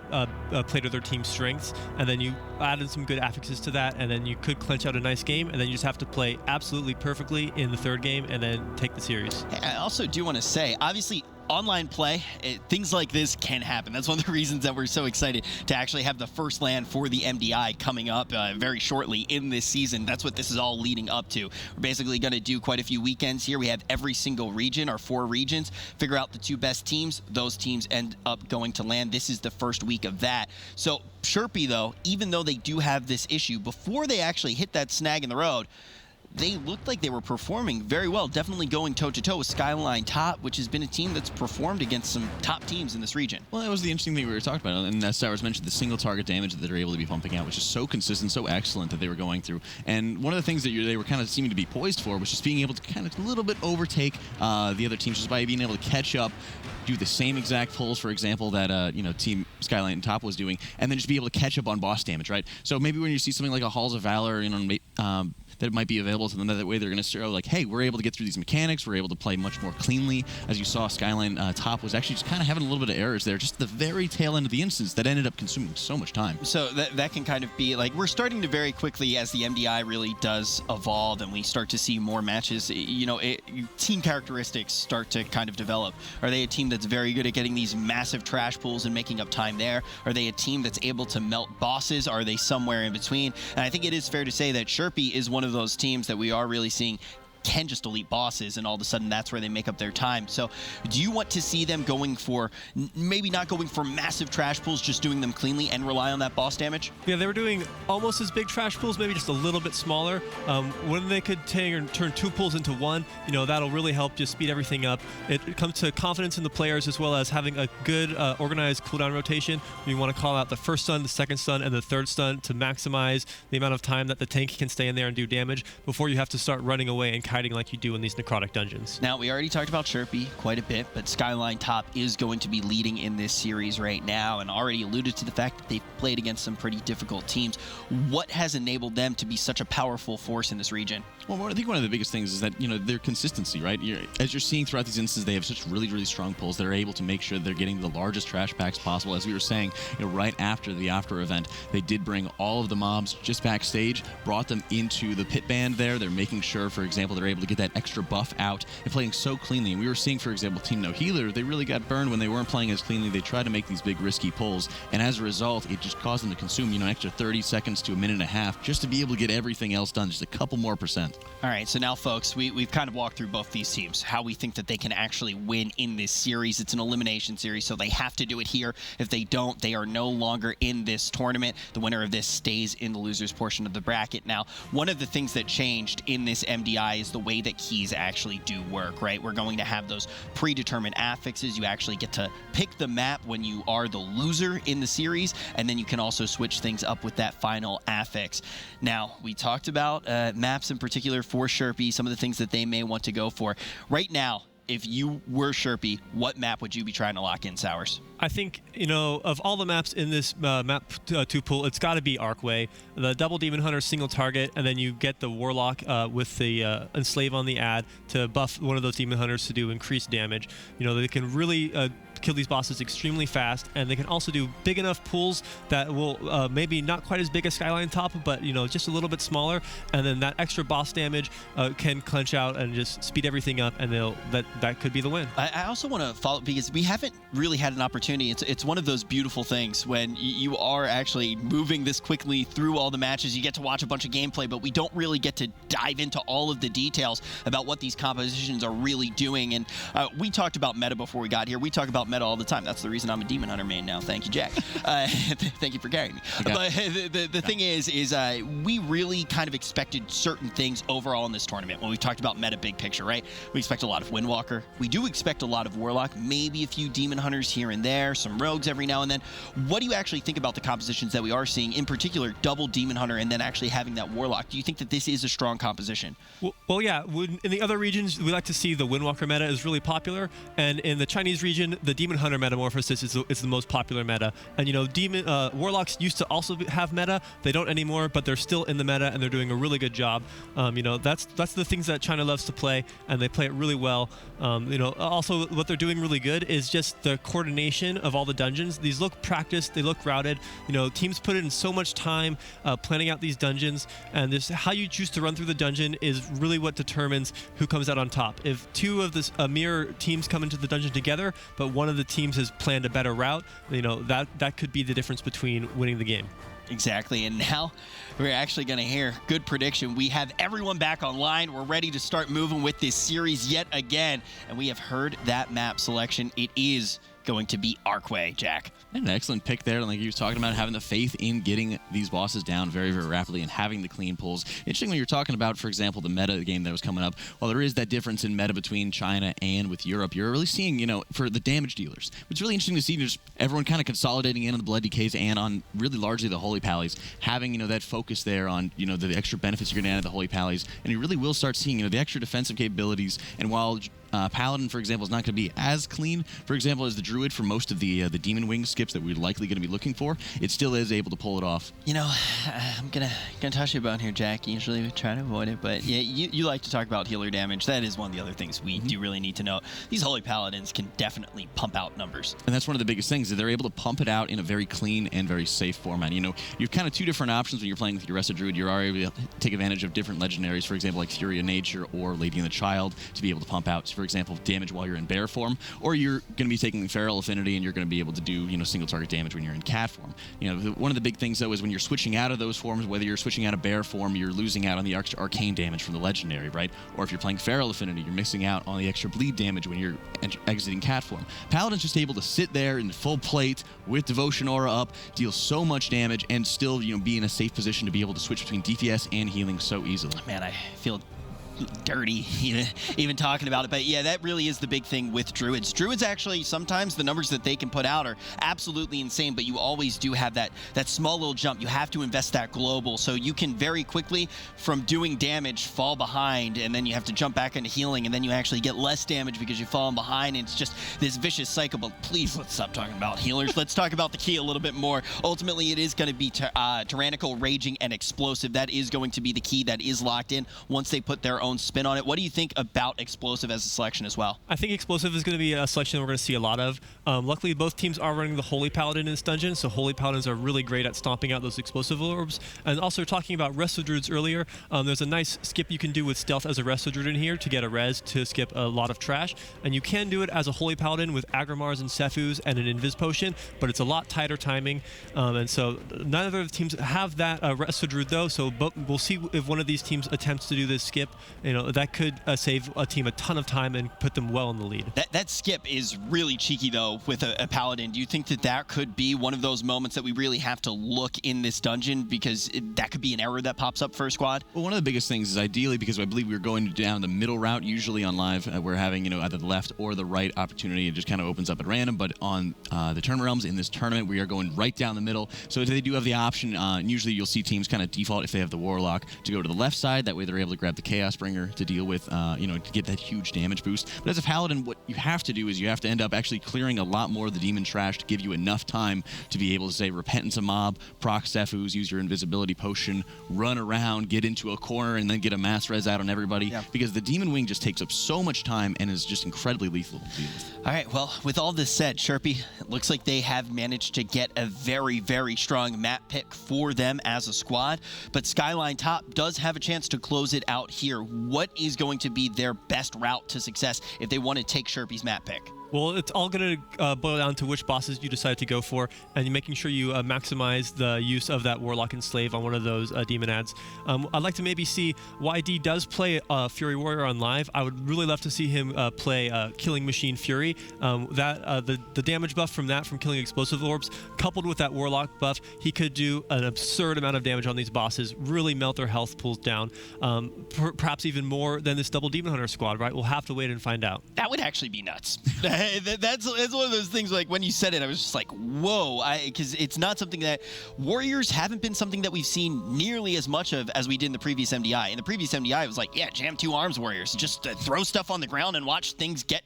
play to their team's strengths. And then you add in some good affixes to that, and then you could clinch out a nice game, and then you just have to play absolutely perfectly in the third game and then take the series. I also do want to say, obviously, online play, things like this can happen. That's one of the reasons that we're so excited to actually have the first land for the MDI coming up very shortly in this season. That's what this is all leading up to. We're basically going to do quite a few weekends here. We have every single region, our 4 regions, figure out the 2 best teams. Those teams end up going to land. This is the first week of that. So Shepi, though, even though they do have this issue, before they actually hit that snag in the road, they looked like they were performing very well, definitely going toe-to-toe with SkyLine.TOP, which has been a team that's performed against some top teams in this region. Well, that was the interesting thing we were talking about, and as Sours mentioned, the single target damage that they're able to be pumping out, which is so consistent, so excellent that they were going through. And one of the things that they were kind of seeming to be poised for was just being able to kind of a little bit overtake the other teams just by being able to catch up, do the same exact pulls, for example, that Team SkyLine.TOP was doing, and then just be able to catch up on boss damage, right? So maybe when you see something like a Halls of Valor, that might be available to them, that way they're going to show, like, hey, we're able to get through these mechanics, we're able to play much more cleanly. As you saw, SkyLine.TOP was actually just kind of having a little bit of errors there, just the very tail end of the instance that ended up consuming so much time. So that can kind of be, like, we're starting to very quickly, as the MDI really does evolve and we start to see more matches, team characteristics start to kind of develop. Are they a team that's very good at getting these massive trash pools and making up time there? Are they a team that's able to melt bosses? Are they somewhere in between? And I think it is fair to say that Shepi is one of those teams that we are really seeing can just delete bosses, and all of a sudden that's where they make up their time. So do you want to see them going for, maybe not going for massive trash pools, just doing them cleanly and rely on that boss damage? Yeah, they were doing almost as big trash pools, maybe just a little bit smaller. When they could turn 2 pools into 1, that'll really help just speed everything up. It comes to confidence in the players as well as having a good organized cooldown rotation. You want to call out the first stun, the second stun, and the third stun to maximize the amount of time that the tank can stay in there and do damage before you have to start running away and hiding like you do in these necrotic dungeons. Now, we already talked about Shepi quite a bit, but SkyLine.TOP is going to be leading in this series right now and already alluded to the fact that they've played against some pretty difficult teams. What has enabled them to be such a powerful force in this region? Well, I think one of the biggest things is that, their consistency, right? As you're seeing throughout these instances, they have such really, really strong pulls that are able to make sure they're getting the largest trash packs possible. As we were saying, right after the after event, they did bring all of the mobs just backstage, brought them into the pit band there. They're making sure, for example, they're able to get that extra buff out and playing so cleanly. And we were seeing, for example, Team No Healer, they really got burned when they weren't playing as cleanly. They tried to make these big risky pulls, and as a result, it just caused them to consume, an extra 30 seconds to a minute and a half just to be able to get everything else done, just a couple more percent. All right, so now, folks, we've kind of walked through both these teams, how we think that they can actually win in this series. It's an elimination series, so they have to do it here. If they don't, they are no longer in this tournament. The winner of this stays in the losers portion of the bracket. Now, one of the things that changed in this MDI is the way that keys actually do work, right? We're going to have those predetermined affixes. You actually get to pick the map when you are the loser in the series, and then you can also switch things up with that final affix. Now, we talked about maps in particular for Shepi, some of the things that they may want to go for. Right now, if you were Shepi, what map would you be trying to lock in, Sours? I think, of all the maps in this map 2 pool, it's got to be Arcway. The double Demon Hunter single target, and then you get the Warlock with the Enslave on the ad to buff one of those Demon Hunters to do increased damage. They can really kill these bosses extremely fast, and they can also do big enough pools that will maybe not quite as big as SkyLine.TOP, but just a little bit smaller, and then that extra boss damage can clench out and just speed everything up, and that could be the win. I also want to follow, because we haven't really had an opportunity. It's one of those beautiful things when you are actually moving this quickly through all the matches. You get to watch a bunch of gameplay, but we don't really get to dive into all of the details about what these compositions are really doing. And we talked about meta before we got here. We talk about meta all the time. That's the reason I'm a Demon Hunter main now. Thank you, Jack. Thank you for carrying me. But the thing is we really kind of expected certain things overall in this tournament. When we talked about meta big picture, right? We expect a lot of Windwalker. We do expect a lot of Warlock, maybe a few Demon Hunters here and there, some Rogues every now and then. What do you actually think about the compositions that we are seeing, in particular double Demon Hunter and then actually having that Warlock? Do you think that this is a strong composition? Well, yeah. In the other regions, we like to see the Windwalker meta is really popular, and in the Chinese region, the Demon Hunter metamorphosis is the most popular meta. And Warlocks used to also have meta. They don't anymore, but they're still in the meta, and they're doing a really good job. That's the things that China loves to play, and they play it really well. Also what they're doing really good is just the coordination of all the dungeons. These look practiced, they look routed. Teams put in so much time planning out these dungeons, and this how you choose to run through the dungeon is really what determines who comes out on top. If two of the mirror teams come into the dungeon together, but one of the teams has planned a better route, that could be the difference between winning the game. Exactly, and now we're actually going to hear good prediction. We have everyone back online. We're ready to start moving with this series yet again, and we have heard that map selection. It is going to be Arcway, Jack. An excellent pick there, like you were talking about, having the faith in getting these bosses down very, very rapidly and having the clean pulls. Interesting when you're talking about, for example, the meta game that was coming up. While there is that difference in meta between China and with Europe, you're really seeing, for the damage dealers. It's really interesting to see just everyone kind of consolidating in on the Blood DKs and on really largely the Holy Pallies, having, that focus there on, the extra benefits you're going to add to the Holy Pallies. And you really will start seeing, the extra defensive capabilities. And while Paladin, for example, is not going to be as clean, for example, as the Druid for most of the Demon Wing skips that we're likely going to be looking for, it still is able to pull it off. I'm gonna touch you about here, Jack. Usually we try to avoid it, but yeah, you like to talk about healer damage. That is one of the other things we do really need to know. These Holy Paladins can definitely pump out numbers. And that's one of the biggest things, is they're able to pump it out in a very clean and very safe format. You have kind of two different options when you're playing with your Rest of Druid. You're able to take advantage of different legendaries, for example, like Fury of Nature or Lady and the Child, to be able to pump out, for example, damage while you're in bear form, or you're going to be taking Feral Affinity and you're going to be able to do, single target damage when you're in cat form. One of the big things, though, is when you're switching out of those forms, whether you're switching out of bear form, you're losing out on the extra arcane damage from the legendary, right? Or if you're playing Feral Affinity, you're missing out on the extra bleed damage when you're exiting cat form. Paladin's just able to sit there in full plate with Devotion Aura up, deal so much damage, and still, be in a safe position to be able to switch between DPS and healing so easily. Man, I feel dirty even talking about it, but yeah, that really is the big thing with Druids. Druids actually, sometimes the numbers that they can put out are absolutely insane, but you always do have that small little jump. You have to invest that global, so you can very quickly, from doing damage, fall behind, and then you have to jump back into healing, and then you actually get less damage because you've fallen behind, and it's just this vicious cycle. But please, let's stop talking about healers. Let's talk about the key a little bit more. Ultimately, it is going to be Tyrannical, Raging, and Explosive. That is going to be the key that is locked in once they put their own spin on it. What do you think about Explosive as a selection as well? I think Explosive is going to be a selection we're going to see a lot of. Luckily, both teams are running the Holy Paladin in this dungeon, so Holy Paladins are really great at stomping out those explosive orbs. And also, talking about Resto Druids earlier, there's a nice skip you can do with Stealth as a Resto Druid in here to get a res to skip a lot of trash. And you can do it as a Holy Paladin with Agrimars and Sephuz and an Invis Potion, but it's a lot tighter timing. And so neither of the teams have that Resto Druid, though, so we'll see if one of these teams attempts to do this skip. That could save a team a ton of time and put them well in the lead. That skip is really cheeky, though, with a Paladin. Do you think that could be one of those moments that we really have to look in this dungeon, because that could be an error that pops up for a squad? Well, one of the biggest things is ideally, because I believe we're going down the middle route, usually on live, we're having, either the left or the right opportunity. It just kind of opens up at random, but on the Tournament Realms in this tournament, we are going right down the middle. So they do have the option, and usually you'll see teams kind of default, if they have the Warlock, to go to the left side. That way they're able to grab the Chaos Bringer Shadowbringer to deal with, to get that huge damage boost. But as a Paladin, what you have to do is you have to end up actually clearing a lot more of the demon trash to give you enough time to be able to say Repentance a mob, proc Sephuz, use your invisibility potion, run around, get into a corner, and then get a mass res out on everybody. Yeah. Because the Demon Wing just takes up so much time and is just incredibly lethal to deal with. All right, well, with all this said, Shepi, it looks like they have managed to get a very, very strong map pick for them as a squad, but SkyLine.TOP does have a chance to close it out here. What is going to be their best route to success if they want to take Shepi's map pick? Well, it's all going to boil down to which bosses you decide to go for, and making sure you maximize the use of that Warlock and Slave on one of those demon ads. I'd like to maybe see YD does play Fury Warrior on live. I would really love to see him play Killing Machine Fury. The damage buff from killing explosive orbs, coupled with that Warlock buff, he could do an absurd amount of damage on these bosses, really melt their health pools down, perhaps even more than this double Demon Hunter squad, right? We'll have to wait and find out. That would actually be nuts. That's one of those things, like, when you said it, I was just like, whoa, because it's not something that Warriors haven't been something that we've seen nearly as much of as we did in the previous MDI. In the previous MDI, it was like, yeah, jam 2 arms Warriors, just throw stuff on the ground and watch things get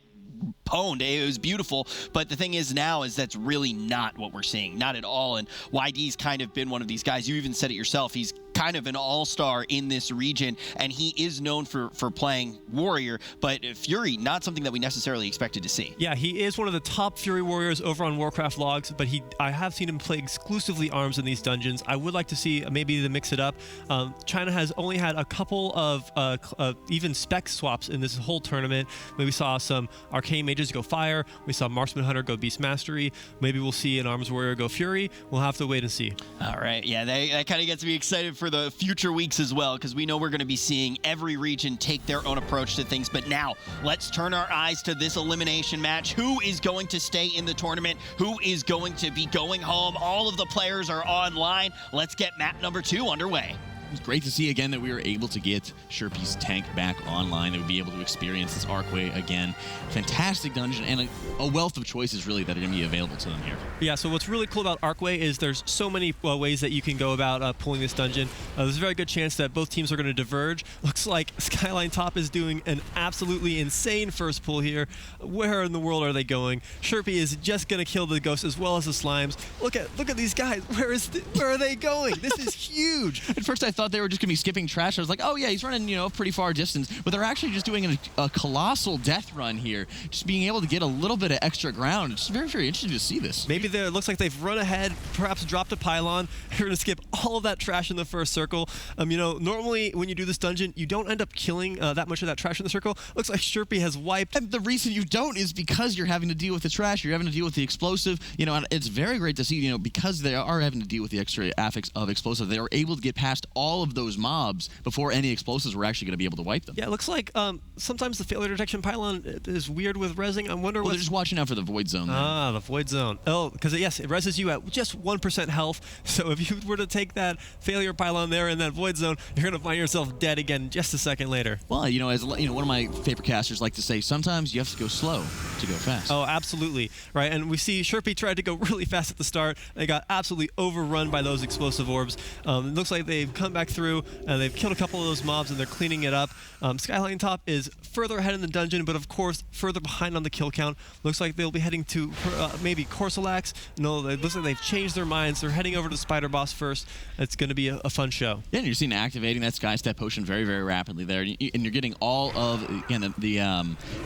pwned. It was beautiful, but the thing is now is that's really not what we're seeing, not at all. And YD's kind of been one of these guys. You even said it yourself. He's kind of an all-star in this region, and he is known for playing Warrior, but Fury, not something that we necessarily expected to see. Yeah, he is one of the top Fury Warriors over on Warcraft logs, but I have seen him play exclusively arms in these dungeons. I would like to see maybe to mix it up. China has only had a couple of even spec swaps in this whole tournament. Maybe saw some Arcane Mages go Fire. We saw Marksman Hunter go Beast Mastery. Maybe we'll see an Arms Warrior go Fury. We'll have to wait and see. All right, yeah, that kind of gets me excited for the future weeks as well, because we know we're going to be seeing every region take their own approach to things. But now let's turn our eyes to this elimination match. Who is going to stay in the tournament? Who is going to be going home? All of the players are online. Let's get map number 2 underway. It was great to see again that we were able to get Shepi's tank back online, that we'd be able to experience this Archway again. Fantastic dungeon and a wealth of choices really that are going to be available to them here. Yeah, so what's really cool about Archway is there's so many ways that you can go about pulling this dungeon. There's a very good chance that both teams are going to diverge. Looks like SkyLine.TOP is doing an absolutely insane first pull here. Where in the world are they going? Shepi is just going to kill the ghosts as well as the slimes. Look at these guys. Where are they going? This is huge. At first I thought they were just going to be skipping trash. I was like, oh yeah, he's running, a pretty far distance. But they're actually just doing a colossal death run here. Just being able to get a little bit of extra ground. It's very, very interesting to see this. Maybe it looks like they've run ahead, perhaps dropped a pylon. They're going to skip all of that trash in the first circle. Normally when you do this dungeon, you don't end up killing that much of that trash in the circle. Looks like Shepi has wiped. And the reason you don't is because you're having to deal with the trash. You're having to deal with the explosive. And it's very great to see, because they are having to deal with the extra affix of explosive, they were able to get past all of those mobs before any explosives were actually going to be able to wipe them. Yeah, it looks like sometimes the failure detection pylon is weird with rezzing. I wonder they're just watching out for the void zone there. Ah, the void zone. Oh, because yes, it rezzes you at just 1% health. So if you were to take that failure pylon there in that void zone, you're going to find yourself dead again just a second later. Well, as one of my favorite casters like to say, sometimes you have to go slow to go fast. Oh, absolutely. Right, and we see Shepi tried to go really fast at the start. They got absolutely overrun by those explosive orbs. It looks like they've come back through and they've killed a couple of those mobs and they're cleaning it up. SkyLine.TOP is further ahead in the dungeon, but of course further behind on the kill count. Looks like they'll be heading to maybe Corsalax. No, it looks like they've changed their minds. They're heading over to Spider Boss first. It's going to be a fun show. Yeah, and you're seeing activating that Sky Step potion very, very rapidly there. And you're getting all of, again, the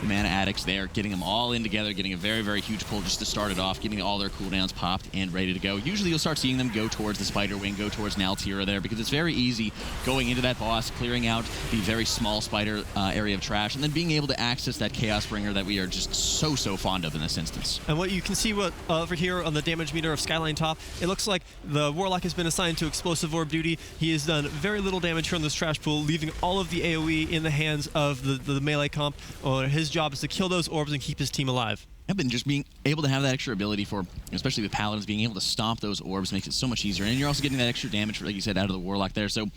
mana addicts there, getting them all in together, getting a very, very huge pull just to start it off, getting all their cooldowns popped and ready to go. Usually you'll start seeing them go towards the Spider Wing, go towards Naltira there, because it's very easy going into that boss, clearing out the very small spider area of trash, and then being able to access that Chaos Bringer that we are just so fond of in this instance. And what you can see over here on the damage meter of SkyLine.TOP, it looks like the Warlock has been assigned to Explosive Orb duty. He has done very little damage from this trash pool, leaving all of the AoE in the hands of the melee comp. His job is to kill those orbs and keep his team alive. Yeah, but just being able to have that extra ability for, especially with Paladins, being able to stomp those orbs makes it so much easier. And you're also getting that extra damage, like you said, out of the Warlock there. So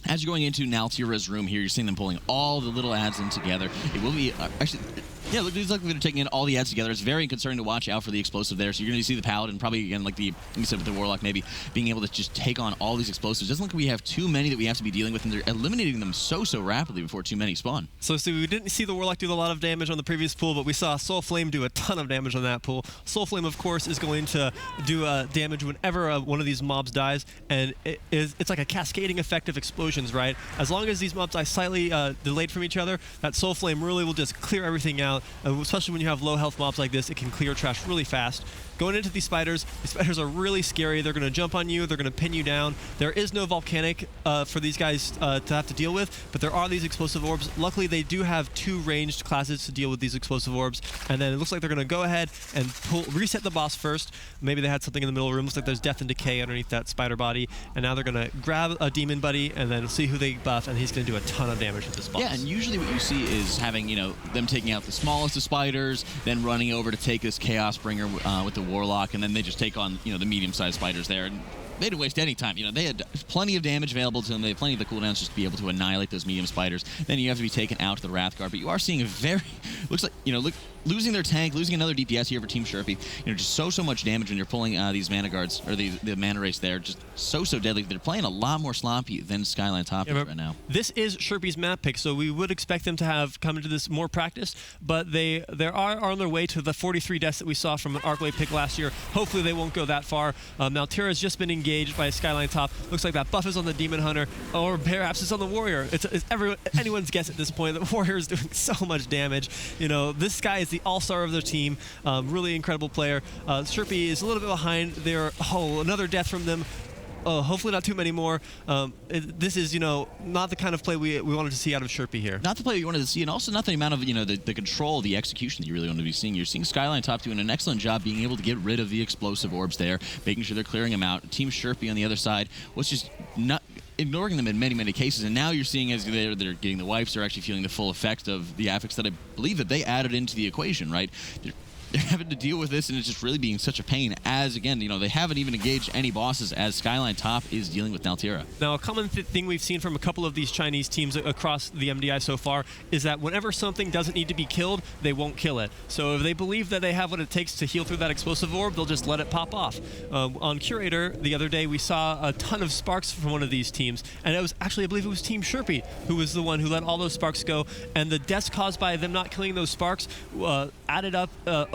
As you're going into Naltira's room here, you're seeing them pulling all the little ads in together. It will be actually. Yeah, look, it's like they're taking in all the ads together. It's very concerning to watch out for the explosive there. So you're going to see the Paladin, probably again, like you said with the Warlock, maybe being able to just take on all these explosives. Doesn't look like we have too many that we have to be dealing with, and they're eliminating them so rapidly before too many spawn. So we didn't see the Warlock do a lot of damage on the previous pool, but we saw Soul Flame do a ton of damage on that pool. Soul Flame, of course, is going to do damage whenever one of these mobs dies, and it's like a cascading effect of explosions, right? As long as these mobs die slightly delayed from each other, that Soul Flame really will just clear everything out, especially when you have low health mobs like this. It can clear trash really fast. Going into these spiders are really scary. They're going to jump on you. They're going to pin you down. There is no volcanic for these guys to have to deal with, but there are these explosive orbs. Luckily, they do have 2 ranged classes to deal with these explosive orbs, and then it looks like they're going to go ahead and reset the boss first. Maybe they had something in the middle of the room. Looks like there's Death and Decay underneath that spider body, and now they're going to grab a demon buddy and then see who they buff, and he's going to do a ton of damage with this boss. Yeah, and usually what you see is having, them taking out the smallest of spiders, then running over to take this Chaos Bringer with the Warlock, and then they just take on, the medium-sized spiders there. And they didn't waste any time. They had plenty of damage available to them. They had plenty of the cooldowns just to be able to annihilate those medium spiders. Then you have to be taken out to the Wrathguard. But you are seeing a very, looks like, losing their tank, losing another DPS here for Team Shepi. Just so much damage when you're pulling these Mana Guards, or the Mana Race there. Just so deadly. They're playing a lot more sloppy than SkyLine.TOP is right now. This is Shepi's map pick, so we would expect them to have come into this more practice, but they are on their way to the 43 deaths that we saw from an Arcblade pick last year. Hopefully they won't go that far. Naltira has just been engaged by SkyLine.TOP. Looks like that buff is on the Demon Hunter, or perhaps it's on the Warrior. It's anyone's guess at this point. The Warrior is doing so much damage. This guy is the all-star of their team. Really incredible player. Shepi is a little bit behind. Another death from them. Hopefully not too many more. This is, not the kind of play we wanted to see out of Shepi here. Not the play you wanted to see, and also not the amount of, the control, the execution that you really want to be seeing. You're seeing SkyLine.TOP doing an excellent job being able to get rid of the explosive orbs there, making sure they're clearing them out. Team Shepi on the other side was just not ignoring them in many cases, and now you're seeing as they're getting the wipes, they're actually feeling the full effect of the affix that I believe that they added into the equation, right? They're having to deal with this, and it's just really being such a pain as, again, they haven't even engaged any bosses as SkyLine.TOP is dealing with Naltira. Now, a common thing we've seen from a couple of these Chinese teams across the MDI so far is that whenever something doesn't need to be killed, they won't kill it. So if they believe that they have what it takes to heal through that explosive orb, they'll just let it pop off. On Curator, the other day, we saw a ton of sparks from one of these teams, and it was actually, I believe it was Team Shepi who was the one who let all those sparks go, and the deaths caused by them not killing those sparks added up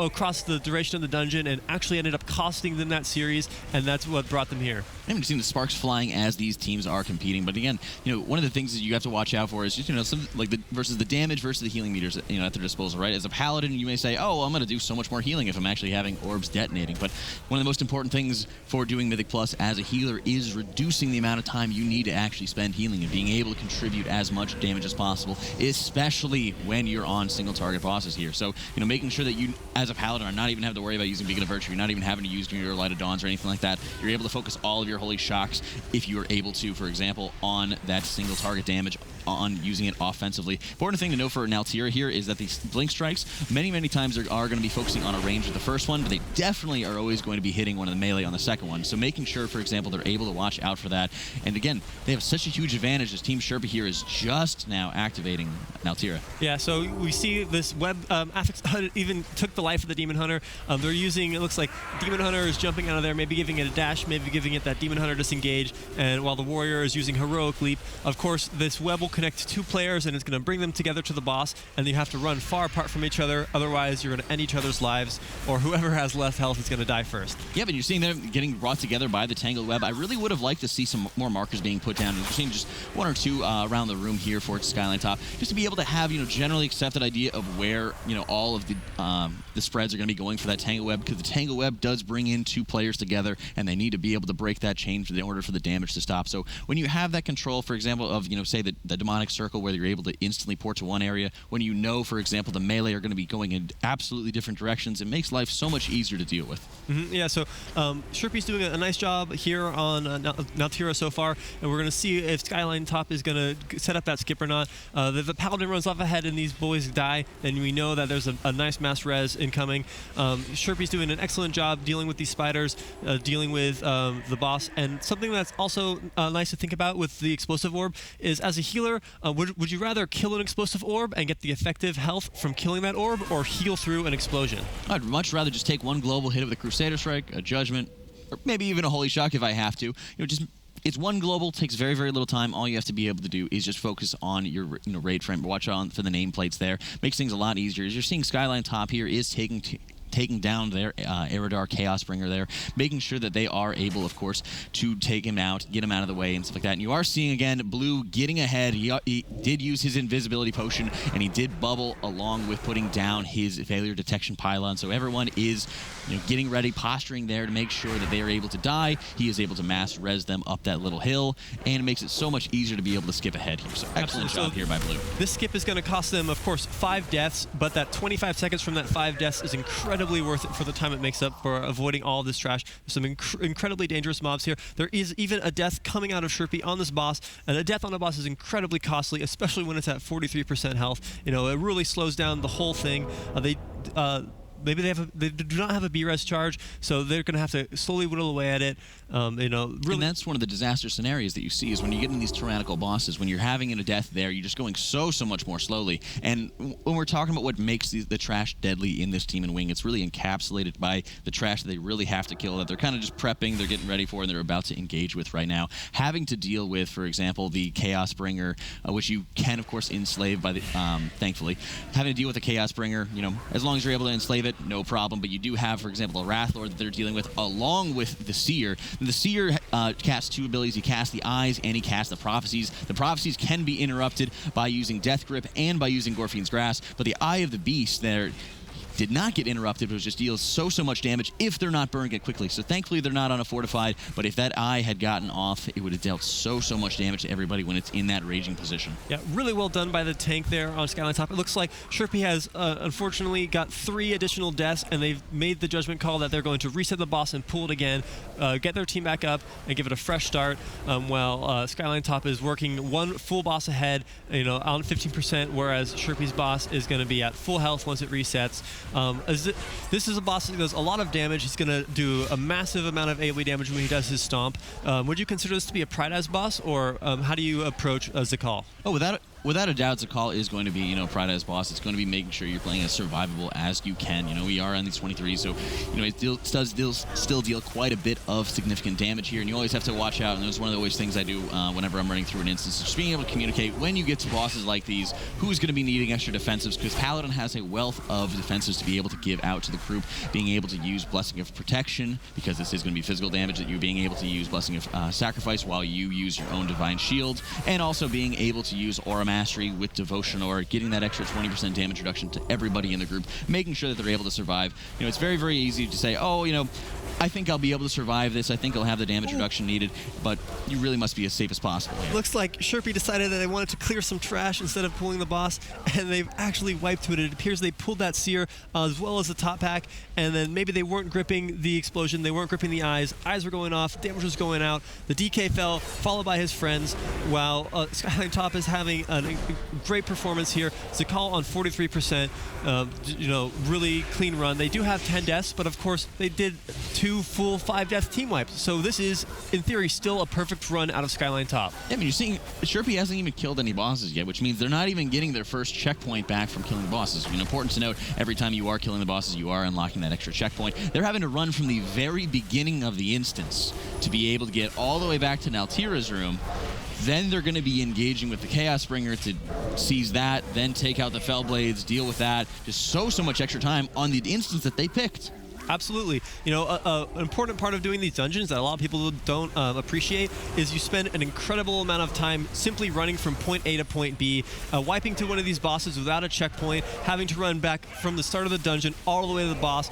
across the duration of the dungeon and actually ended up costing them that series, and that's what brought them here. I haven't seen the sparks flying as these teams are competing, but again, one of the things that you have to watch out for is just, some like versus the damage versus the healing meters, at their disposal, right? As a paladin, you may say, oh, well, I'm going to do so much more healing if I'm actually having orbs detonating, but one of the most important things for doing Mythic Plus as a healer is reducing the amount of time you need to actually spend healing and being able to contribute as much damage as possible, especially when you're on single target bosses here. So, making sure that you, as a paladin, are not even having to worry about using Beacon of Virtue, you're not even having to use your Light of Dawns or anything like that. You're able to focus all of your Holy Shocks, if you are able to, for example, on that single target damage, on using it offensively. Important thing to know for Naltira here is that these Blink Strikes, many times are going to be focusing on a range of the first one, but they definitely are always going to be hitting one of the melee on the second one. So making sure, for example, they're able to watch out for that. And again, they have such a huge advantage as Team Shepi here is just now activating Naltira. Yeah, so we see this web affix even took the life of the Demon Hunter. They're using, it looks like Demon Hunter is jumping out of there, maybe giving it a dash, maybe giving it that Demon Hunter disengage, and while the Warrior is using Heroic Leap. Of course, this web will connect 2 players, and it's going to bring them together to the boss, and you have to run far apart from each other, otherwise you're going to end each other's lives, or whoever has less health is going to die first. Yeah, but you're seeing them getting brought together by the Tangled Web. I really would have liked to see some more markers being put down. You're seeing just 1 or 2 around the room here for SkyLine.TOP, just to be able to have, generally accepted idea of where, all of the spreads are going to be going for that Tangled Web, because the Tangled Web does bring in 2 players together, and they need to be able to break that chain in order for the damage to stop. So when you have that control, for example, of, say the demonic circle where you're able to instantly port to one area, when for example, the melee are going to be going in absolutely different directions, it makes life so much easier to deal with. Yeah, so Shepi's doing a nice job here on Naltira so far, and we're going to see if SkyLine.TOP is going to set up that skip or not. The Paladin runs off ahead and these boys die, and we know that there's a nice mass res in coming. Shepi's doing an excellent job dealing with these spiders, dealing with the boss. And something that's also nice to think about with the explosive orb is, as a healer, would you rather kill an explosive orb and get the effective health from killing that orb, or heal through an explosion? I'd much rather just take one global hit with a Crusader Strike, a Judgment, or maybe even a Holy Shock if I have to. It's one global, takes very, very little time. All you have to be able to do is just focus on your raid frame. Watch out for the nameplates there. Makes things a lot easier. As you're seeing, SkyLine.TOP here is taking down their Eridar Chaosbringer there, making sure that they are able, of course, to take him out, get him out of the way, and stuff like that. And you are seeing, again, Blue getting ahead. He did use his invisibility potion, and he did bubble along with putting down his failure detection pylon. So everyone is getting ready, posturing there to make sure that they are able to die. He is able to mass res them up that little hill, and it makes it so much easier to be able to skip ahead here. So excellent job here by Blue. This skip is going to cost them, of course, 5 deaths, but that 25 seconds from that 5 deaths is incredibly worth it for the time it makes up for avoiding all of this trash. There's some incredibly dangerous mobs here. There is even a death coming out of Shepi on this boss, and a death on a boss is incredibly costly, especially when it's at 43% health. It really slows down the whole thing. Maybe they do not have a B-res charge, so they're going to have to slowly whittle away at it. Really. And that's one of the disaster scenarios that you see, is when you get in these tyrannical bosses, when you're having a death there, you're just going so much more slowly. And when we're talking about what makes the trash deadly in this team and wing, it's really encapsulated by the trash that they really have to kill, that they're kind of just prepping, they're getting ready for, and they're about to engage with right now. Having to deal with, for example, the Chaosbringer, which you can, of course, enslave by the, thankfully. Having to deal with the Chaosbringer, as long as you're able to enslave it, no problem. But you do have, for example, a Wrathlord that they're dealing with, along with the Seer. The Seer casts 2 abilities. He casts the Eyes and he casts the Prophecies. The Prophecies can be interrupted by using Death Grip and by using Gorfine's Grasp, but the Eye of the Beast there did not get interrupted, but it just deals so much damage if they're not burning it quickly. So thankfully they're not on a fortified, but if that eye had gotten off, it would have dealt so much damage to everybody when it's in that raging position. Yeah, really well done by the tank there on SkyLine.TOP. It looks like Shepi has unfortunately got 3 additional deaths, and they've made the judgment call that they're going to reset the boss and pull it again, get their team back up and give it a fresh start, while SkyLine.TOP is working 1 full boss ahead, on 15%, whereas Shepi's boss is going to be at full health once it resets. This is a boss that does a lot of damage. He's going to do a massive amount of AoE damage when he does his stomp. Would you consider this to be a Pride as boss, or how do you approach Zakal? Oh, without a doubt, Zakal is going to be, Pride as boss. It's going to be making sure you're playing as survivable as you can. We are on these 23, so, it does still deal quite a bit of significant damage here, and you always have to watch out, and that's one of the always things I do whenever I'm running through an instance, just being able to communicate when you get to bosses like these, who's going to be needing extra defensives, because Paladin has a wealth of defensives to be able to give out to the group, being able to use Blessing of Protection, because this is going to be physical damage, that you're being able to use Blessing of Sacrifice while you use your own Divine Shield, and also being able to use Aura Mastery with Devotion, or getting that extra 20% damage reduction to everybody in the group, making sure that they're able to survive. It's very, very easy to say, I think I'll be able to survive this. I think I'll have the damage reduction needed, but you really must be as safe as possible. Looks like Shepi decided that they wanted to clear some trash instead of pulling the boss, and they've actually wiped to it. It appears they pulled that Seer as well as the top pack, and then maybe they weren't gripping the explosion, they weren't gripping the eyes. Eyes were going off, damage was going out, the DK fell, followed by his friends, while SkyLine.TOP is having a great performance here. Zakal on 43%, really clean run. They do have 10 deaths, but of course they did 2 full 5-death team wipes. So this is, in theory, still a perfect run out of SkyLine.TOP. Yeah, you're seeing Shepi hasn't even killed any bosses yet, which means they're not even getting their first checkpoint back from killing the bosses. Important to note, every time you are killing the bosses, you are unlocking that extra checkpoint. They're having to run from the very beginning of the instance to be able to get all the way back to Naltira's room. Then they're going to be engaging with the Chaosbringer to seize that, then take out the Fellblades, deal with that. Just so much extra time on the instance that they picked. Absolutely. An important part of doing these dungeons that a lot of people don't appreciate is you spend an incredible amount of time simply running from point A to point B, wiping to one of these bosses without a checkpoint, having to run back from the start of the dungeon all the way to the boss.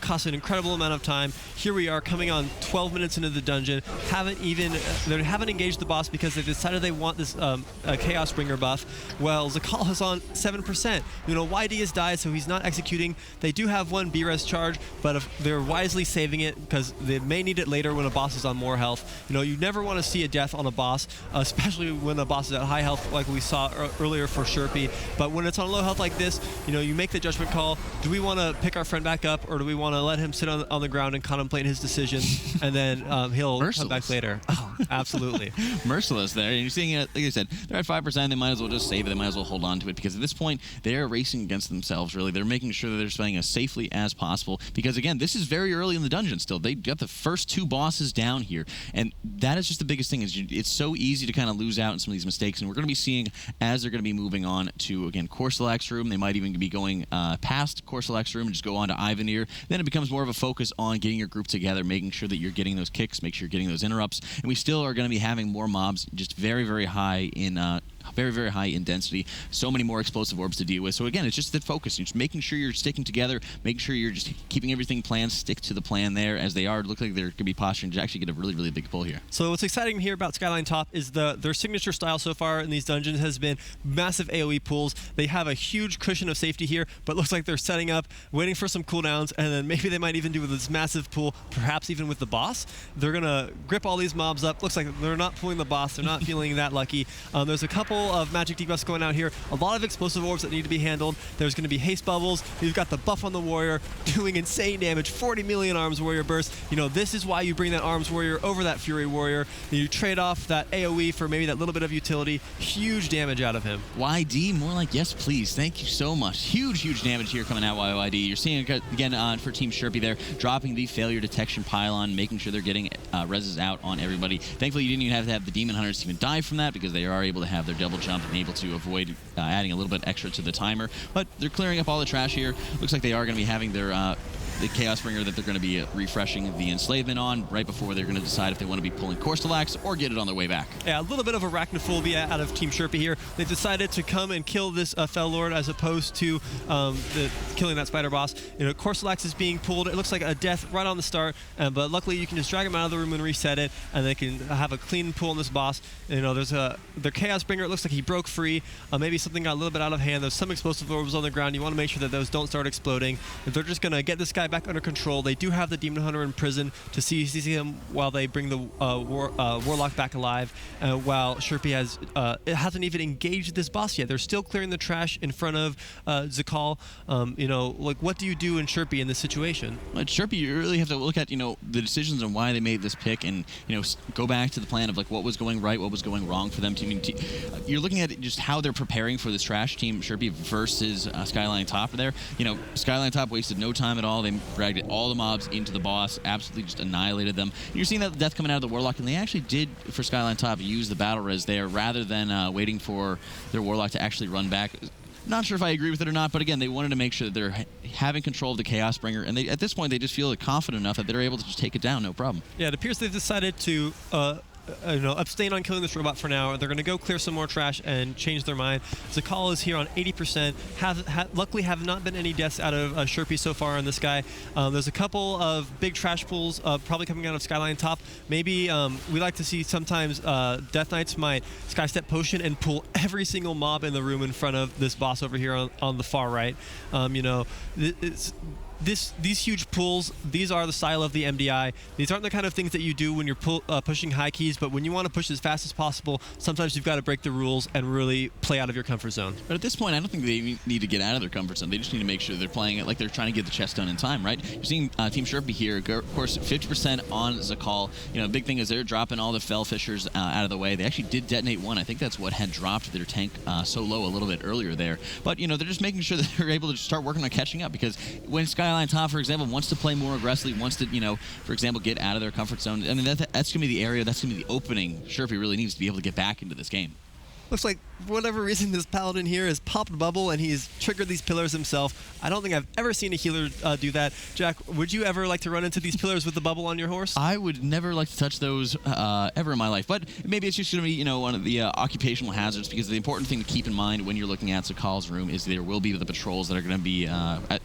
Costs an incredible amount of time. Here we are coming on 12 minutes into the dungeon, they haven't engaged the boss because they decided they want this Chaosbringer buff. Well, Zakal is on 7%. YD has died, so he's not executing. They do have 1 B-res charge, but but if they're wisely saving it because they may need it later when a boss is on more health. You never want to see a death on a boss, especially when the boss is at high health like we saw earlier for Shepi. But when it's on low health like this, you make the judgment call. Do we want to pick our friend back up, or do we want to let him sit on the ground and contemplate his decision, and then he'll come back later? Oh, absolutely. Merciless there. And you're seeing it, like I said, they're at 5%. They might as well just save it. They might as well hold on to it, because at this point, they're racing against themselves, really. They're making sure that they're playing as safely as possible, because, again, this is very early in the dungeon still. They got the first 2 bosses down here, and that is just the biggest thing. Is it's so easy to kind of lose out in some of these mistakes, and we're going to be seeing as they're going to be moving on to, again, Corselac's room. They might even be going past Corselac's room and just go on to Ivanir. Then it becomes more of a focus on getting your group together, making sure that you're getting those kicks, make sure you're getting those interrupts, and we still are going to be having more mobs just very, very high in very, very high in density. So many more explosive orbs to deal with. So again, it's just the focus. You're just making sure you're sticking together, making sure you're just keeping everything planned, stick to the plan there, as they are. Look like they're going to be posturing to actually get a really, really big pull here. So what's exciting here about SkyLine.TOP is their signature style so far in these dungeons has been massive AoE pools. They have a huge cushion of safety here, but looks like they're setting up, waiting for some cooldowns, and then maybe they might even do this massive pool, perhaps even with the boss. They're going to grip all these mobs up. Looks like they're not pulling the boss. They're not feeling that lucky. There's a couple of magic debuffs going out here. A lot of explosive orbs that need to be handled. There's going to be haste bubbles. You've got the buff on the warrior doing insane damage, 40 million arms warrior burst. This is why you bring that arms warrior over that fury warrior. You trade off that AoE for maybe that little bit of utility. Huge damage out of him. YD, more like yes please. Thank you so much. Huge, huge damage here coming out YD. You're seeing it again for Team Shepi there, dropping the failure detection pylon, making sure they're getting reses out on everybody. Thankfully, you didn't even have to have the demon hunters even die from that, because they are able to have their double jump and able to avoid adding a little bit extra to the timer. But they're clearing up all the trash here. Looks like they are going to be having their the Chaos Bringer that they're going to be refreshing the enslavement on right before they're going to decide if they want to be pulling Corstalax or get it on their way back. Yeah, a little bit of arachnophobia out of Team Shepi here. They've decided to come and kill this Fel Lord as opposed to killing that spider boss. Corstalax is being pulled. It looks like a death right on the start, but luckily you can just drag him out of the room and reset it, and they can have a clean pull on this boss. There's their Chaos Bringer. It looks like he broke free. Maybe something got a little bit out of hand. There's some explosive orbs on the ground. You want to make sure that those don't start exploding. If they're just going to get this guy back under control, they do have the Demon Hunter in prison to see him while they bring the Warlock back alive, while Shepi hasn't even engaged this boss yet. They're still clearing the trash in front of Zakal. What do you do in Shepi in this situation? At Shepi, you really have to look at, the decisions and why they made this pick, and, go back to the plan of, what was going right, what was going wrong for them. You're looking at just how they're preparing for this trash Team Shepi versus SkyLine.TOP there. SkyLine.TOP wasted no time at all. They dragged all the mobs into the boss, absolutely just annihilated them. You're seeing that death coming out of the Warlock, and they actually did, for SkyLine.TOP, use the battle res there rather than waiting for their Warlock to actually run back. Not sure if I agree with it or not, but again, they wanted to make sure that they're having control of the Chaos Bringer, and at this point, they just feel confident enough that they're able to just take it down, no problem. Yeah, it appears they've decided to abstain on killing this robot for now. They're going to go clear some more trash and change their mind. Zakal is here on 80%. Luckily have not been any deaths out of Shepi so far on this guy. There's a couple of big trash pools probably coming out of SkyLine.TOP. Maybe we like to see sometimes Death Knights might Skystep Potion and pull every single mob in the room in front of this boss over here on the far right. These huge pulls, these are the style of the MDI. These aren't the kind of things that you do when you're pushing high keys, but when you want to push as fast as possible, sometimes you've got to break the rules and really play out of your comfort zone. But at this point, I don't think they need to get out of their comfort zone. They just need to make sure they're playing it like they're trying to get the chest done in time, right? You're seeing Team Shepi here, of course, 50% on Zakal. The big thing is they're dropping all the Fel Fishers out of the way. They actually did detonate one. I think that's what had dropped their tank so low a little bit earlier there. But, they're just making sure that they're able to start working on catching up, because when SkyLine.TOP, for example, wants to play more aggressively, wants to, for example, get out of their comfort zone. I mean, that's going to be the area, that's going to be the opening Shepi really needs to be able to get back into this game. Looks like, for whatever reason, this Paladin here has popped a bubble and he's triggered these pillars himself. I don't think I've ever seen a healer do that. Jack, would you ever like to run into these pillars with the bubble on your horse? I would never like to touch those ever in my life, but maybe it's just going to be, one of the occupational hazards, because the important thing to keep in mind when you're looking at Zakal's room is there will be the patrols that are going to be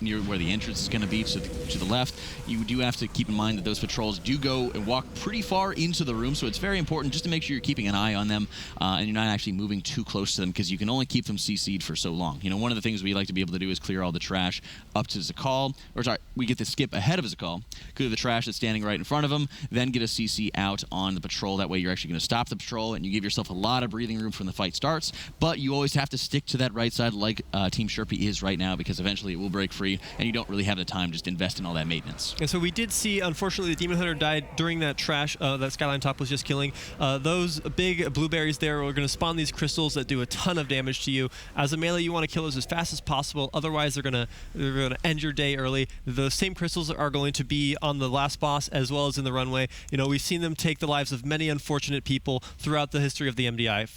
near where the entrance is going to be to the left. You do have to keep in mind that those patrols do go and walk pretty far into the room, so it's very important just to make sure you're keeping an eye on them and you're not actually moving moving too close to them because you can only keep them CC'd for so long. You know, one of the things we like to be able to do is clear all the trash up to Zakal, or sorry, we get to skip ahead of Zakal, clear the trash that's standing right in front of him, then get a CC out on the patrol. That way you're actually going to stop the patrol and you give yourself a lot of breathing room from the fight starts, but you always have to stick to that right side like Team Shepi is right now, because eventually it will break free and you don't really have the time to just invest in all that maintenance. And so we did see, unfortunately, the Demon Hunter died during that trash that SkyLine.TOP was just killing. Those big blueberries there are going to spawn these crystals that do a ton of damage to you. As a melee, you want to kill those as fast as possible, otherwise they're going to end your day early. The same crystals are going to be on the last boss as well as in the runway. You know, we've seen them take the lives of many unfortunate people throughout the history of the MDI.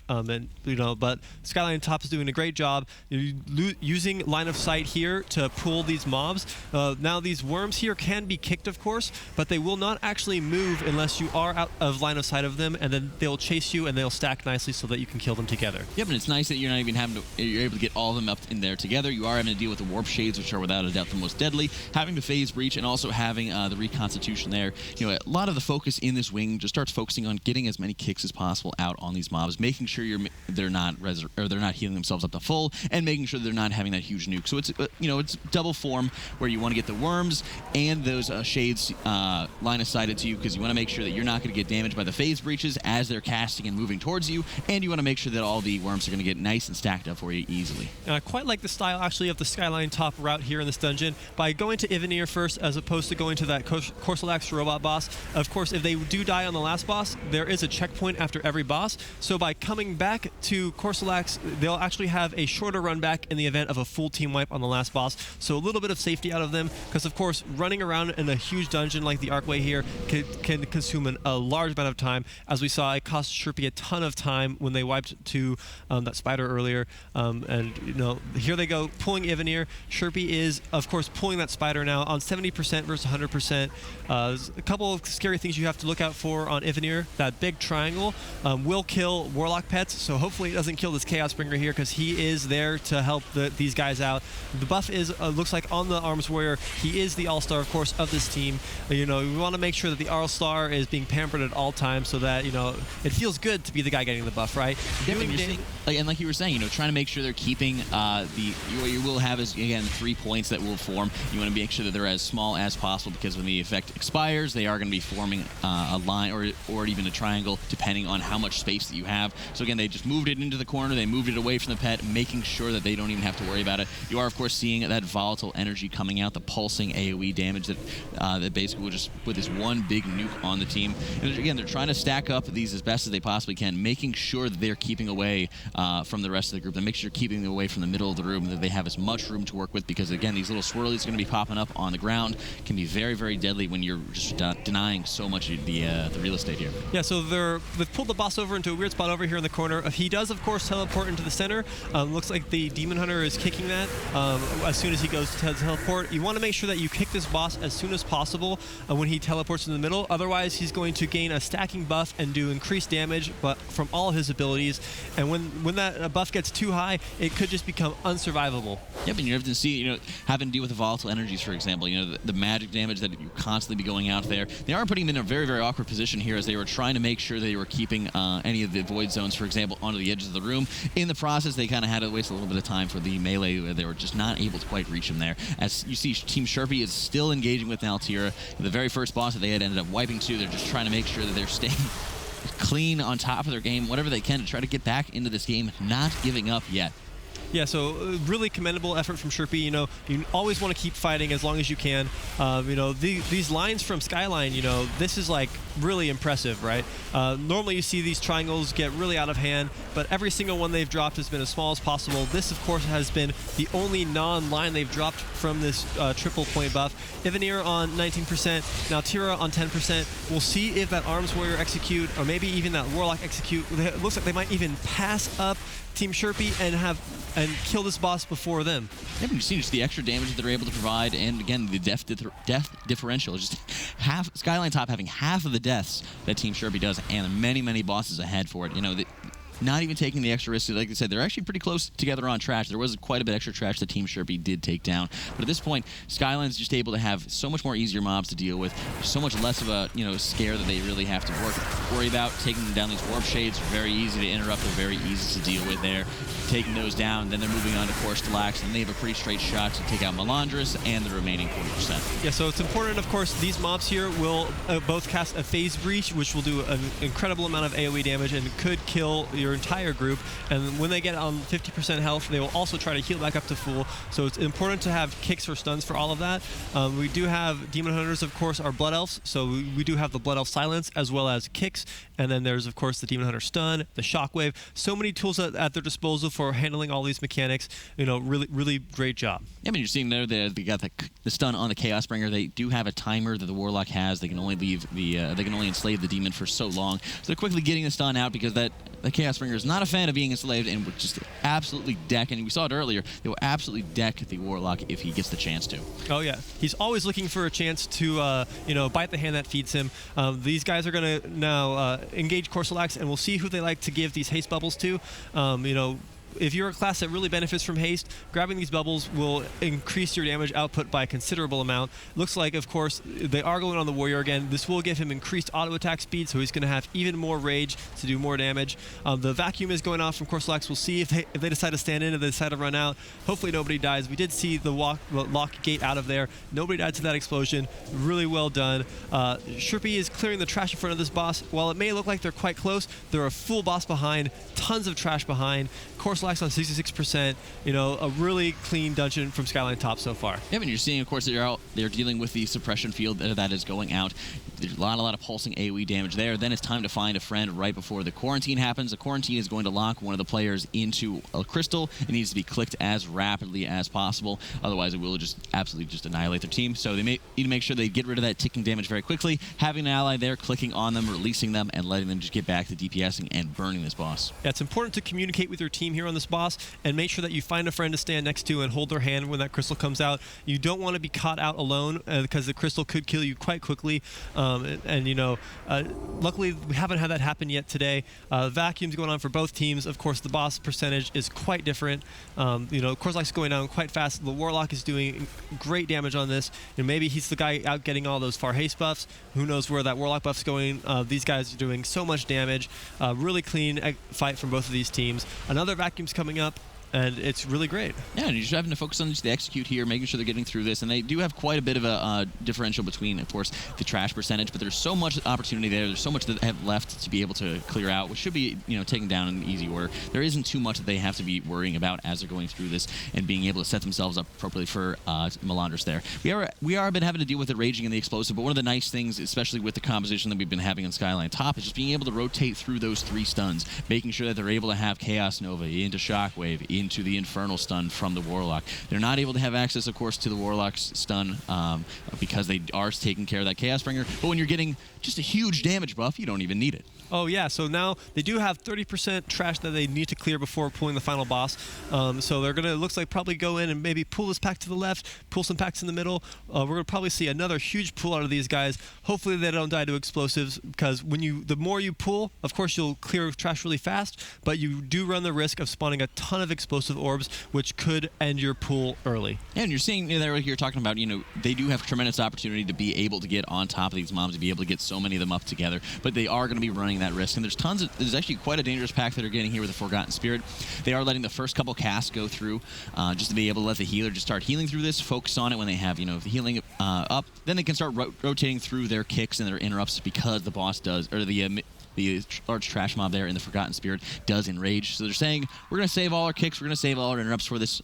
But SkyLine.TOP is doing a great job using line of sight here to pull these mobs. Now these worms here can be kicked, of course, but they will not actually move unless you are out of line of sight of them, and then they'll chase you and they'll stack nicely so that you can kill them together. Yep, and it's nice that you're not even having to, you're able to get all of them up in there together. You are having to deal with the warp shades, which are without a doubt the most deadly, having the phase breach, and also having the reconstitution there. You know, a lot of the focus in this wing just starts focusing on getting as many kicks as possible out on these mobs, making sure they're not healing themselves up to full, and making sure they're not having that huge nuke. So it's it's double form where you want to get the worms and those shades line of sighted to you, because you want to make sure that you're not going to get damaged by the phase breaches as they're casting and moving towards you, and you want to make sure that all the worms are going to get nice and stacked up for you easily. I quite like the style actually of the SkyLine.TOP route here in this dungeon by going to Ivanir first as opposed to going to that Corsollax robot boss. Of course, if they do die on the last boss, there is a checkpoint after every boss, so by coming back to Corsollax, they'll actually have a shorter run back in the event of a full team wipe on the last boss, so a little bit of safety out of them, because of course running around in a huge dungeon like the Archway here can consume a large amount of time. As we saw, it cost Shepi a ton of time when they wiped to that spider earlier, and here they go pulling Ivanir. Shepi is of course pulling that spider now on 70% versus 100%. There's a couple of scary things you have to look out for on Ivanir. That big triangle will kill Warlock pets, so hopefully it doesn't kill this Chaos Bringer here, because he is there to help these guys out. The buff is looks like on the Arms Warrior. He is the all-star, of course, of this team. We want to make sure that the all-star is being pampered at all times, so that it feels good to be the guy getting the buff, right? And like you were saying, trying to make sure they're keeping what you will have is, again, 3 points that will form. You want to make sure that they're as small as possible, because when the effect expires, they are going to be forming a line or even a triangle, depending on how much space that you have. So again, they just moved it into the corner, they moved it away from the pet, making sure that they don't even have to worry about it. You are, of course, seeing that volatile energy coming out, the pulsing AoE damage that basically will just put this one big nuke on the team. And again, they're trying to stack up these as best as they possibly can, making sure that they're keeping away from the rest of the group, and make sure they're keeping them away from the middle of the room, that they have as much room to work with, because again, these little swirlies are going to be popping up on the ground, can be very, very deadly when you're just denying so much of the real estate here. Yeah, so they've pulled the boss over into a weird spot over here in the corner. He does, of course, teleport into the center. Looks like the Demon Hunter is kicking that as soon as he goes to teleport. You want to make sure that you kick this boss as soon as possible when he teleports in the middle. Otherwise, he's going to gain a stacking buff and do increased damage, but from all of his abilities. And when that buff gets too high, it could just become unsurvivable. Yep, and you have to see, having to deal with the volatile energies, for example, the magic damage that you constantly be going out there. They are putting them in a very, very awkward position here, as they were trying to make sure they were keeping any of the void zones, for example, onto the edges of the room. In the process, they kind of had to waste a little bit of time for the melee. They were just not able to quite reach him there. As you see, Team Shepi is still engaging with Naltira. The very first boss that they had ended up wiping to, they're just trying to make sure that they're staying clean, on top of their game, whatever they can to try to get back into this game, not giving up yet. Yeah, so really commendable effort from Shepi. You always want to keep fighting as long as you can. These lines from SkyLine, this is like really impressive, right? Normally you see these triangles get really out of hand, but every single one they've dropped has been as small as possible. This, of course, has been the only non-line they've dropped from this triple point buff. Ivanir on 19%, now Tira on 10%. We'll see if that Arms Warrior execute, or maybe even that Warlock execute. It looks like they might even pass up Team Shepi and kill this boss before them. Yeah, but you see just the extra damage that they're able to provide, and again, the death differential. Just SkyLine.TOP having half of the deaths that Team Shepi does, and many, many bosses ahead for it. not even taking the extra risk. Like I said, they're actually pretty close together on trash. There was quite a bit extra trash that Team Shepi did take down. But at this point, SkyLine's just able to have so much more easier mobs to deal with. So much less of a scare that they really have to worry about. Taking them down these warp shades, very easy to interrupt. They're very easy to deal with there. Taking those down, then they're moving on to Course Lax, and they have a pretty straight shot to take out Melandris and the remaining 40%. Yeah, so it's important, of course, these mobs here will both cast a Phase Breach, which will do an incredible amount of AoE damage and could kill your entire group. And when they get on 50% health, they will also try to heal back up to full. So it's important to have kicks or stuns for all of that. We do have Demon Hunters, of course, are Blood Elves, so we do have the Blood Elf Silence as well as kicks. And then there's, of course, the Demon Hunter Stun, the Shockwave. So many tools at their disposal for handling all these mechanics. Really great job. Yeah, but you're seeing there they got the stun on the Chaos Bringer. They do have a timer that the Warlock has. They can only leave they can only enslave the demon for so long. So they're quickly getting the stun out because the Chaos Bringer is not a fan of being enslaved and would just absolutely deck. And we saw it earlier. They will absolutely deck the Warlock if he gets the chance to. Oh yeah, he's always looking for a chance to bite the hand that feeds him. These guys are going to now engage Corsalax, and we'll see who they like to give these haste bubbles to. If you're a class that really benefits from haste, grabbing these bubbles will increase your damage output by a considerable amount. Looks like, of course, they are going on the warrior again. This will give him increased auto attack speed, so he's going to have even more rage to do more damage. The vacuum is going off from Corsalax. We'll see if they decide to stand in, if they decide to run out. Hopefully nobody dies. We did see the lock gate out of there. Nobody died to that explosion. Really well done. Shepi is clearing the trash in front of this boss. While it may look like they're quite close, they're a full boss behind, tons of trash behind. Corsalax on 66%, a really clean dungeon from SkyLine.TOP so far. Yeah, and you're seeing, of course, they're dealing with the suppression field that is going out. There's a lot of pulsing AoE damage there. Then it's time to find a friend right before the quarantine happens. The quarantine is going to lock one of the players into a crystal. It needs to be clicked as rapidly as possible. Otherwise, it will just absolutely just annihilate their team. So they need to make sure they get rid of that ticking damage very quickly. Having an ally there, clicking on them, releasing them, and letting them just get back to DPSing and burning this boss. Yeah, it's important to communicate with your team here on this boss and make sure that you find a friend to stand next to and hold their hand when that crystal comes out. You don't want to be caught out alone because the crystal could kill you quite quickly. Luckily, we haven't had that happen yet today. Vacuum's going on for both teams. Of course, the boss percentage is quite different. Corsalax going down quite fast. The Warlock is doing great damage on this. Maybe he's the guy out getting all those far haste buffs. Who knows where that Warlock buff's going. These guys are doing so much damage. Really clean fight from both of these teams. Another Vacuum's coming up, and it's really great. Yeah, and you're just having to focus on just the execute here, making sure they're getting through this. And they do have quite a bit of a differential between, of course, the trash percentage, but there's so much opportunity there. There's so much that they have left to be able to clear out, which should be, taken down in easy order. There isn't too much that they have to be worrying about as they're going through this and being able to set themselves up appropriately for Melandris there. We are been having to deal with it raging in the explosive, but one of the nice things, especially with the composition that we've been having on SkyLine.TOP, is just being able to rotate through those 3 stuns, making sure that they're able to have Chaos Nova into Shockwave, into the Infernal stun from the Warlock. They're not able to have access, of course, to the Warlock's stun because they are taking care of that Chaos Bringer, but when you're getting just a huge damage buff, you don't even need it. Oh yeah, so now they do have 30% trash that they need to clear before pulling the final boss. So they're gonna, looks like, probably go in and maybe pull this pack to the left, pull some packs in the middle. We're gonna probably see another huge pull out of these guys. Hopefully they don't die to explosives, because the more you pull, of course you'll clear trash really fast, but you do run the risk of spawning a ton of explosive orbs, which could end your pull early. Yeah, and you're seeing there you're talking about, they do have tremendous opportunity to be able to get on top of these mobs, to be able to get so many of them up together, but they are going to be running that risk. And there's actually quite a dangerous pack that are getting here with the Forgotten Spirit. They are letting the first couple casts go through just to be able to let the healer just start healing through this, focus on it when they have, the healing up. Then they can start rotating through their kicks and their interrupts, because the boss does, or the large trash mob there in the Forgotten Spirit does enrage. So they're saying, we're going to save all our kicks, we're going to save all our interrupts for this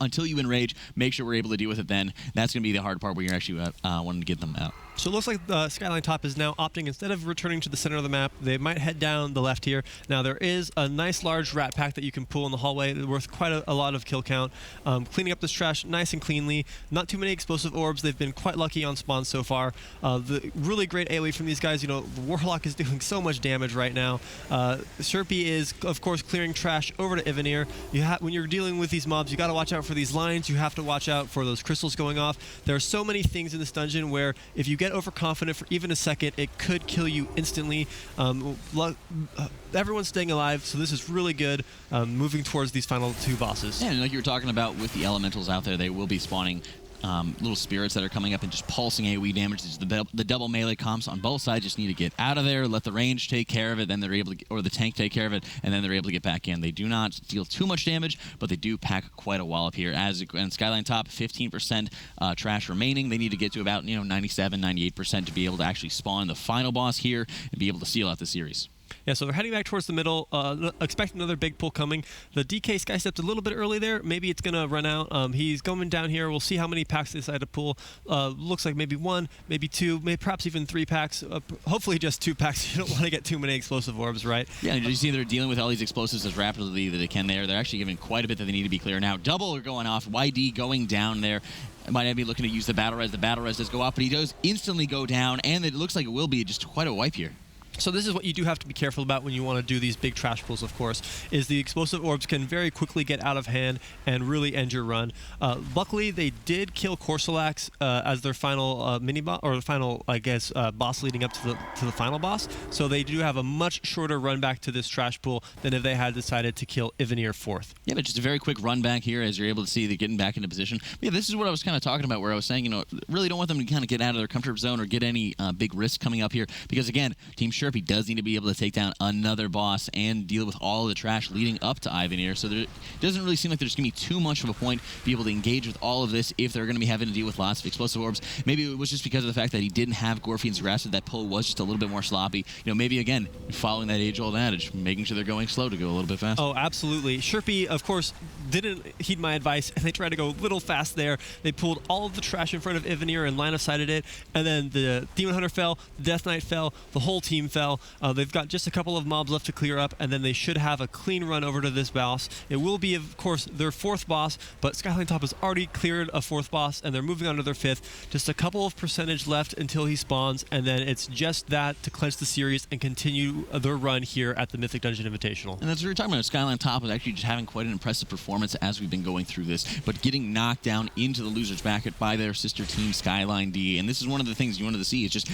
until you enrage. Make sure we're able to deal with it then. That's going to be the hard part, where you're actually wanting to get them out. So it looks like the SkyLine.TOP is now opting, instead of returning to the center of the map, they might head down the left here. Now there is a nice large rat pack that you can pull in the hallway, worth quite a lot of kill count. Cleaning up this trash nice and cleanly. Not too many explosive orbs. They've been quite lucky on spawns so far. The really great AoE from these guys. The Warlock is doing so much damage right now. Shepi is, of course, clearing trash over to Ivanir. When you're dealing with these mobs, you got to watch out for these lines. You have to watch out for those crystals going off. There are so many things in this dungeon where if you get get overconfident for even a second, it could kill you instantly. Everyone's staying alive, so this is really good moving towards these final 2 bosses. Yeah, and like you were talking about with the elementals out there, they will be spawning little spirits that are coming up and just pulsing AoE damage. The double melee comps on both sides just need to get out of there, let the range take care of it, then they're able to, or the tank take care of it, and then they're able to get back in. They do not deal too much damage, but they do pack quite a wallop here. As in SkyLine Top, 15% trash remaining. They need to get to about 97, 98% to be able to actually spawn the final boss here and be able to seal out the series. Yeah, so they're heading back towards the middle. Expect another big pull coming. The DK Sky stepped a little bit early there. Maybe it's going to run out. He's going down here. We'll see how many packs they decide to pull. Looks like maybe 1, maybe 2, maybe perhaps even 3 packs. Hopefully just 2 packs. You don't want to get too many explosive orbs, right? Yeah, and you see they're dealing with all these explosives as rapidly that they can there. They're actually giving quite a bit that they need to be clear now. Double are going off. YD going down there. Might be looking to use the battle res. The battle res does go off, but he does instantly go down, and it looks like it will be just quite a wipe here. So this is what you do have to be careful about when you want to do these big trash pulls, of course, is the explosive orbs can very quickly get out of hand and really end your run. Luckily, they did kill Corsollax as their final mini-boss, or the final, I guess, boss leading up to the final boss. So they do have a much shorter run back to this trash pool than if they had decided to kill Ivanir 4th. Yeah, but just a very quick run back here as you're able to see they're getting back into position. But yeah, this is what I was kind of talking about, where I was saying, really don't want them to kind of get out of their comfort zone or get any big risk coming up here. Because again, Team Shepi does need to be able to take down another boss and deal with all of the trash leading up to Ivanir. So it doesn't really seem like there's going to be too much of a point to be able to engage with all of this if they're going to be having to deal with lots of explosive orbs. Maybe it was just because of the fact that he didn't have Gorfian's Grasp, that pull was just a little bit more sloppy. Maybe again, following that age-old adage, making sure they're going slow to go a little bit faster. Oh, absolutely. Shepi, of course, didn't heed my advice, and they tried to go a little fast there. They pulled all of the trash in front of Ivanir and line of sighted it, and then the Demon Hunter fell, the Death Knight fell, the whole team fell. They've got just a couple of mobs left to clear up, and then they should have a clean run over to this boss. It will be, of course, their 4th boss, but SkyLine.TOP has already cleared a 4th boss, and they're moving on to their 5th. Just a couple of percentage left until he spawns, and then it's just that to clench the series and continue their run here at the Mythic Dungeon Invitational. And that's what we were talking about. SkyLine.TOP was actually just having quite an impressive performance as we've been going through this, but getting knocked down into the loser's bracket by their sister team, Skyline D. And this is one of the things you wanted to see, is just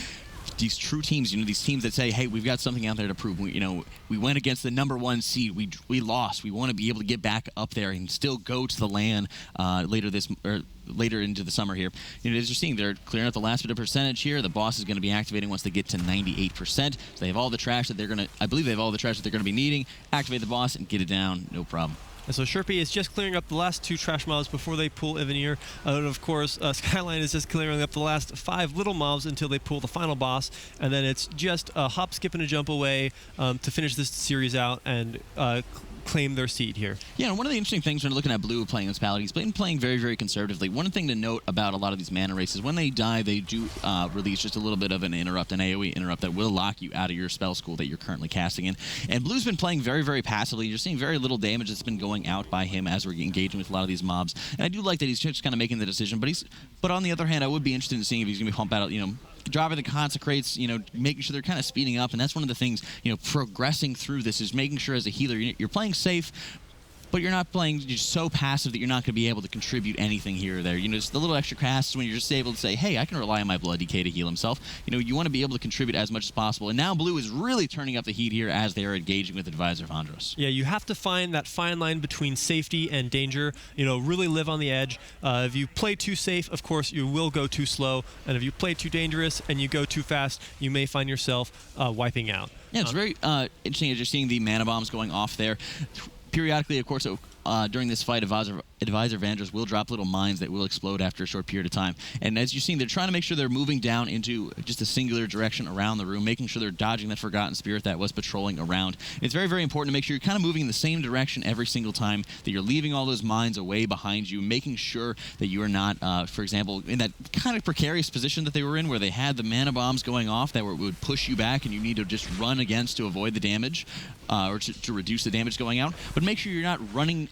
these true teams, these teams that say, hey, we've got something out there to prove. We went against the #1 seed. We lost. We want to be able to get back up there and still go to the LAN later into the summer here. As you're seeing, they're clearing up the last bit of percentage here. The boss is going to be activating once they get to 98%. So they have all the trash that they're going to, I believe they have all the trash that they're going to be needing. Activate the boss and get it down, no problem. And so Shepi is just clearing up the last 2 trash mobs before they pull Ivanir. And of course, SkyLine is just clearing up the last 5 little mobs until they pull the final boss. And then it's just a hop, skip, and a jump away to finish this series out and claim their seed here. Yeah, and one of the interesting things when looking at Blue playing this palette, he's been playing very, very conservatively. One thing to note about a lot of these mana races, when they die, they do release just a little bit of an interrupt, an AoE interrupt that will lock you out of your spell school that you're currently casting in. And Blue's been playing very, very passively. You're seeing very little damage that's been going out by him as we're engaging with a lot of these mobs. And I do like that he's just kind of making the decision, but on the other hand, I would be interested in seeing if he's going to be pumped out, dropping the consecrates, making sure they're kind of speeding up, and that's one of the things, progressing through this is making sure as a healer you're playing safe, but you're not playing just so passive that you're not going to be able to contribute anything here or there. Just the little extra casts when you're just able to say, hey, I can rely on my Blood DK to heal himself. You want to be able to contribute as much as possible. And now Blue is really turning up the heat here as they are engaging with Advisor Vondros. Yeah, you have to find that fine line between safety and danger. Really live on the edge. If you play too safe, of course, you will go too slow. And if you play too dangerous and you go too fast, you may find yourself wiping out. Yeah, it's very interesting as you're seeing the mana bombs going off there. Periodically, of course, during this fight, Advisor Vondros will drop little mines that will explode after a short period of time. And as you're seeing, they're trying to make sure they're moving down into just a singular direction around the room, making sure they're dodging that Forgotten Spirit that was patrolling around. It's very, very important to make sure you're kind of moving in the same direction every single time, that you're leaving all those mines away behind you, making sure that you are not, for example, in that kind of precarious position that they were in where they had the mana bombs going off that would push you back and you need to just run against to avoid the damage or to reduce the damage going out. But make sure you're not running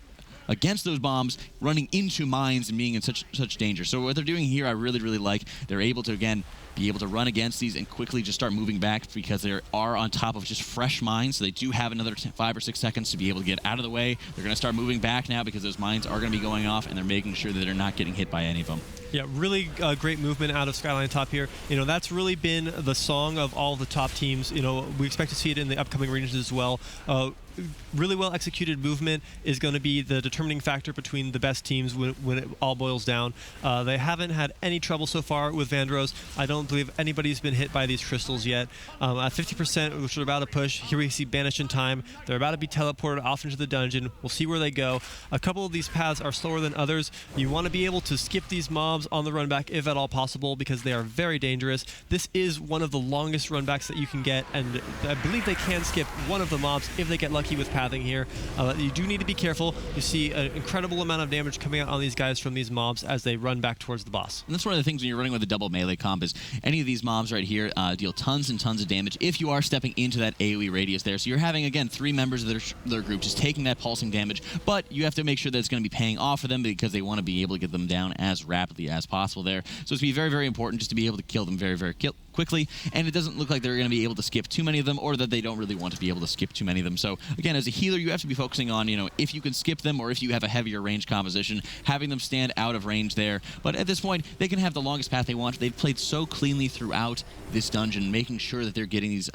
against those bombs, running into mines and being in such danger. So what they're doing here, I really, really like. They're able to, again, be able to run against these and quickly just start moving back because they are on top of just fresh mines. So they do have another 5 or 6 seconds to be able to get out of the way. They're going to start moving back now because those mines are going to be going off, and they're making sure that they're not getting hit by any of them. Yeah, really great movement out of SkyLine.TOP here. That's really been the song of all the top teams. We expect to see it in the upcoming regions as well. Really well executed movement is going to be the determining factor between the best teams when it all boils down. They haven't had any trouble so far with Vandros. I don't believe anybody's been hit by these crystals yet. At 50%, which are about to push, here we see Banish in time. They're about to be teleported off into the dungeon. We'll see where they go. A couple of these paths are slower than others. You want to be able to skip these mobs on the run back if at all possible, because they are very dangerous. This is one of the longest run backs that you can get, and I believe they can skip one of the mobs if they get lucky with pathing here. You do need to be careful. You see an incredible amount of damage coming out on these guys from these mobs as they run back towards the boss. And that's one of the things when you're running with a double melee comp is any of these mobs right here deal tons and tons of damage if you are stepping into that AoE radius there. So you're having, again, 3 members of their group just taking that pulsing damage, but you have to make sure that it's going to be paying off for them because they want to be able to get them down as rapidly as possible there. So it's going to be very, very important just to be able to kill them very, very quickly, and it doesn't look like they're going to be able to skip too many of them, or that they don't really want to be able to skip too many of them. So again, as a healer, you have to be focusing on, if you can skip them, or if you have a heavier range composition, having them stand out of range there. But at this point, they can have the longest path they want. They've played so cleanly throughout this dungeon, making sure that they're getting these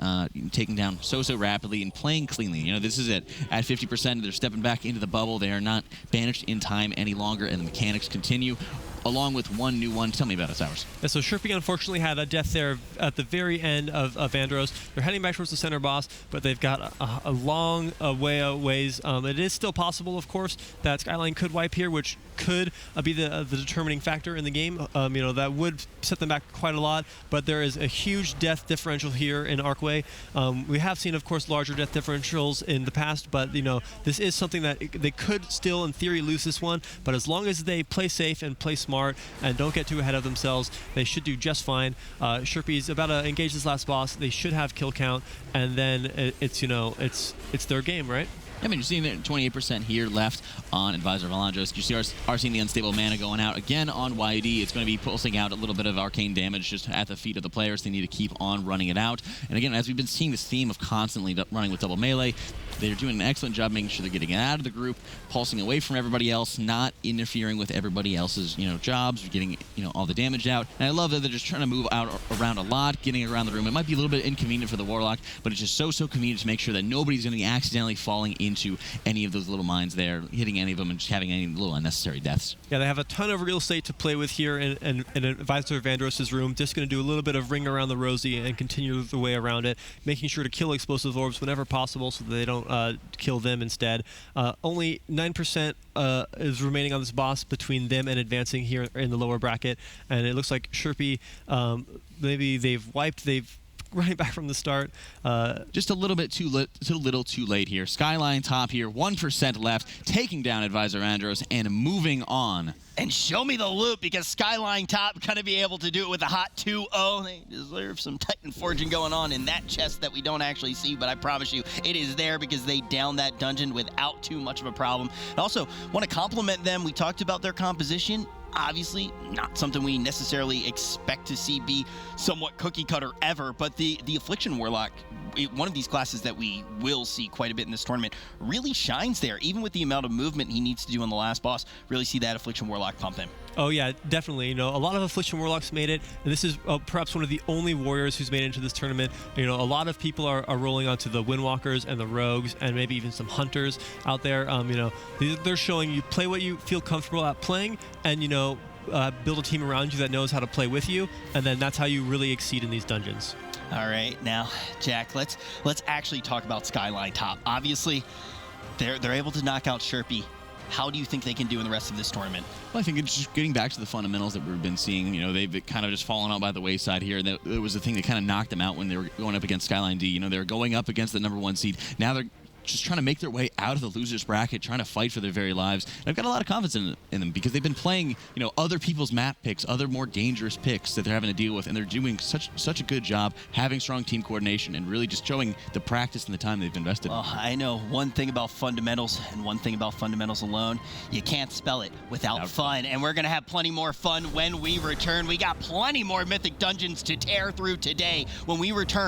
taken down so rapidly and playing cleanly. This is it. At 50%, they're stepping back into the bubble. They are not banished in time any longer, and the mechanics continue, along with one new one. Tell me about it, Sours. Yeah, so Shepi unfortunately had a death there at the very end of Vandros. They're heading back towards the center boss, but they've got a long ways. It is still possible, of course, that SkyLine could wipe here, which could be the determining factor in the game. That would set them back quite a lot, but there is a huge death differential here in Arcway. We have seen, of course, larger death differentials in the past, but this is something that they could still, in theory, lose this one. But as long as they play safe and play smart and don't get too ahead of themselves, they should do just fine. Shepi's about to engage this last boss. They should have kill count, and then it's their game, right? I mean, you're seeing 28% here left on Advisor Valandros. You see are seeing the unstable mana going out again on YD. It's going to be pulsing out a little bit of arcane damage just at the feet of the players. They need to keep on running it out. And again, as we've been seeing this theme of constantly running with double melee, they're doing an excellent job making sure they're getting it out of the group, pulsing away from everybody else, not interfering with everybody else's jobs, getting all the damage out. And I love that they're just trying to move around a lot, getting around the room. It might be a little bit inconvenient for the Warlock, but it's just so convenient to make sure that nobody's going to be accidentally falling into any of those little mines there, hitting any of them and just having any little unnecessary deaths. Yeah, they have a ton of real estate to play with here in Advisor Vandros' room. Just going to do a little bit of ring around the rosy and continue the way around it, making sure to kill explosive orbs whenever possible so that they don't kill them instead. Only 9% is remaining on this boss between them and advancing here in the lower bracket, and it looks like Shepi, maybe they've running back from the start. Just a little bit too late here. SkyLine.TOP here, 1% left, taking down Advisor Andros and moving on. And show me the loot, because SkyLine.TOP going to be able to do it with a hot 2-0. They deserve some Titan forging going on in that chest that we don't actually see, but I promise you it is there because they downed that dungeon without too much of a problem. I also want to compliment them. We talked about their composition. Obviously, not something we necessarily expect to see be somewhat cookie cutter ever, but the Affliction Warlock, one of these classes that we will see quite a bit in this tournament, really shines there. Even with the amount of movement he needs to do on the last boss, really see that Affliction Warlock pump him. Oh yeah, definitely. A lot of Affliction Warlocks made it, and this is perhaps one of the only warriors who's made it into this tournament. A lot of people are rolling onto the Windwalkers and the Rogues, and maybe even some Hunters out there. They're showing you play what you feel comfortable at playing, and build a team around you that knows how to play with you, and then that's how you really exceed in these dungeons. All right, now, Jack, let's actually talk about SkyLine.TOP. Obviously, they're able to knock out Shepi. How do you think they can do in the rest of this tournament? Well, I think it's just getting back to the fundamentals that we've been seeing. They've kind of just fallen out by the wayside here. That it was the thing that kind of knocked them out when they were going up against Skyline D. They were going up against the #1 seed. Now they're just trying to make their way out of the losers bracket, trying to fight for their very lives. And I've got a lot of confidence in them because they've been playing, other people's map picks, other more dangerous picks that they're having to deal with, and they're doing such a good job having strong team coordination and really just showing the practice and the time they've invested. Well, I know one thing about fundamentals and one thing about fundamentals alone: you can't spell it without fun. And we're gonna have plenty more fun when we return. We got plenty more Mythic Dungeons to tear through today when we return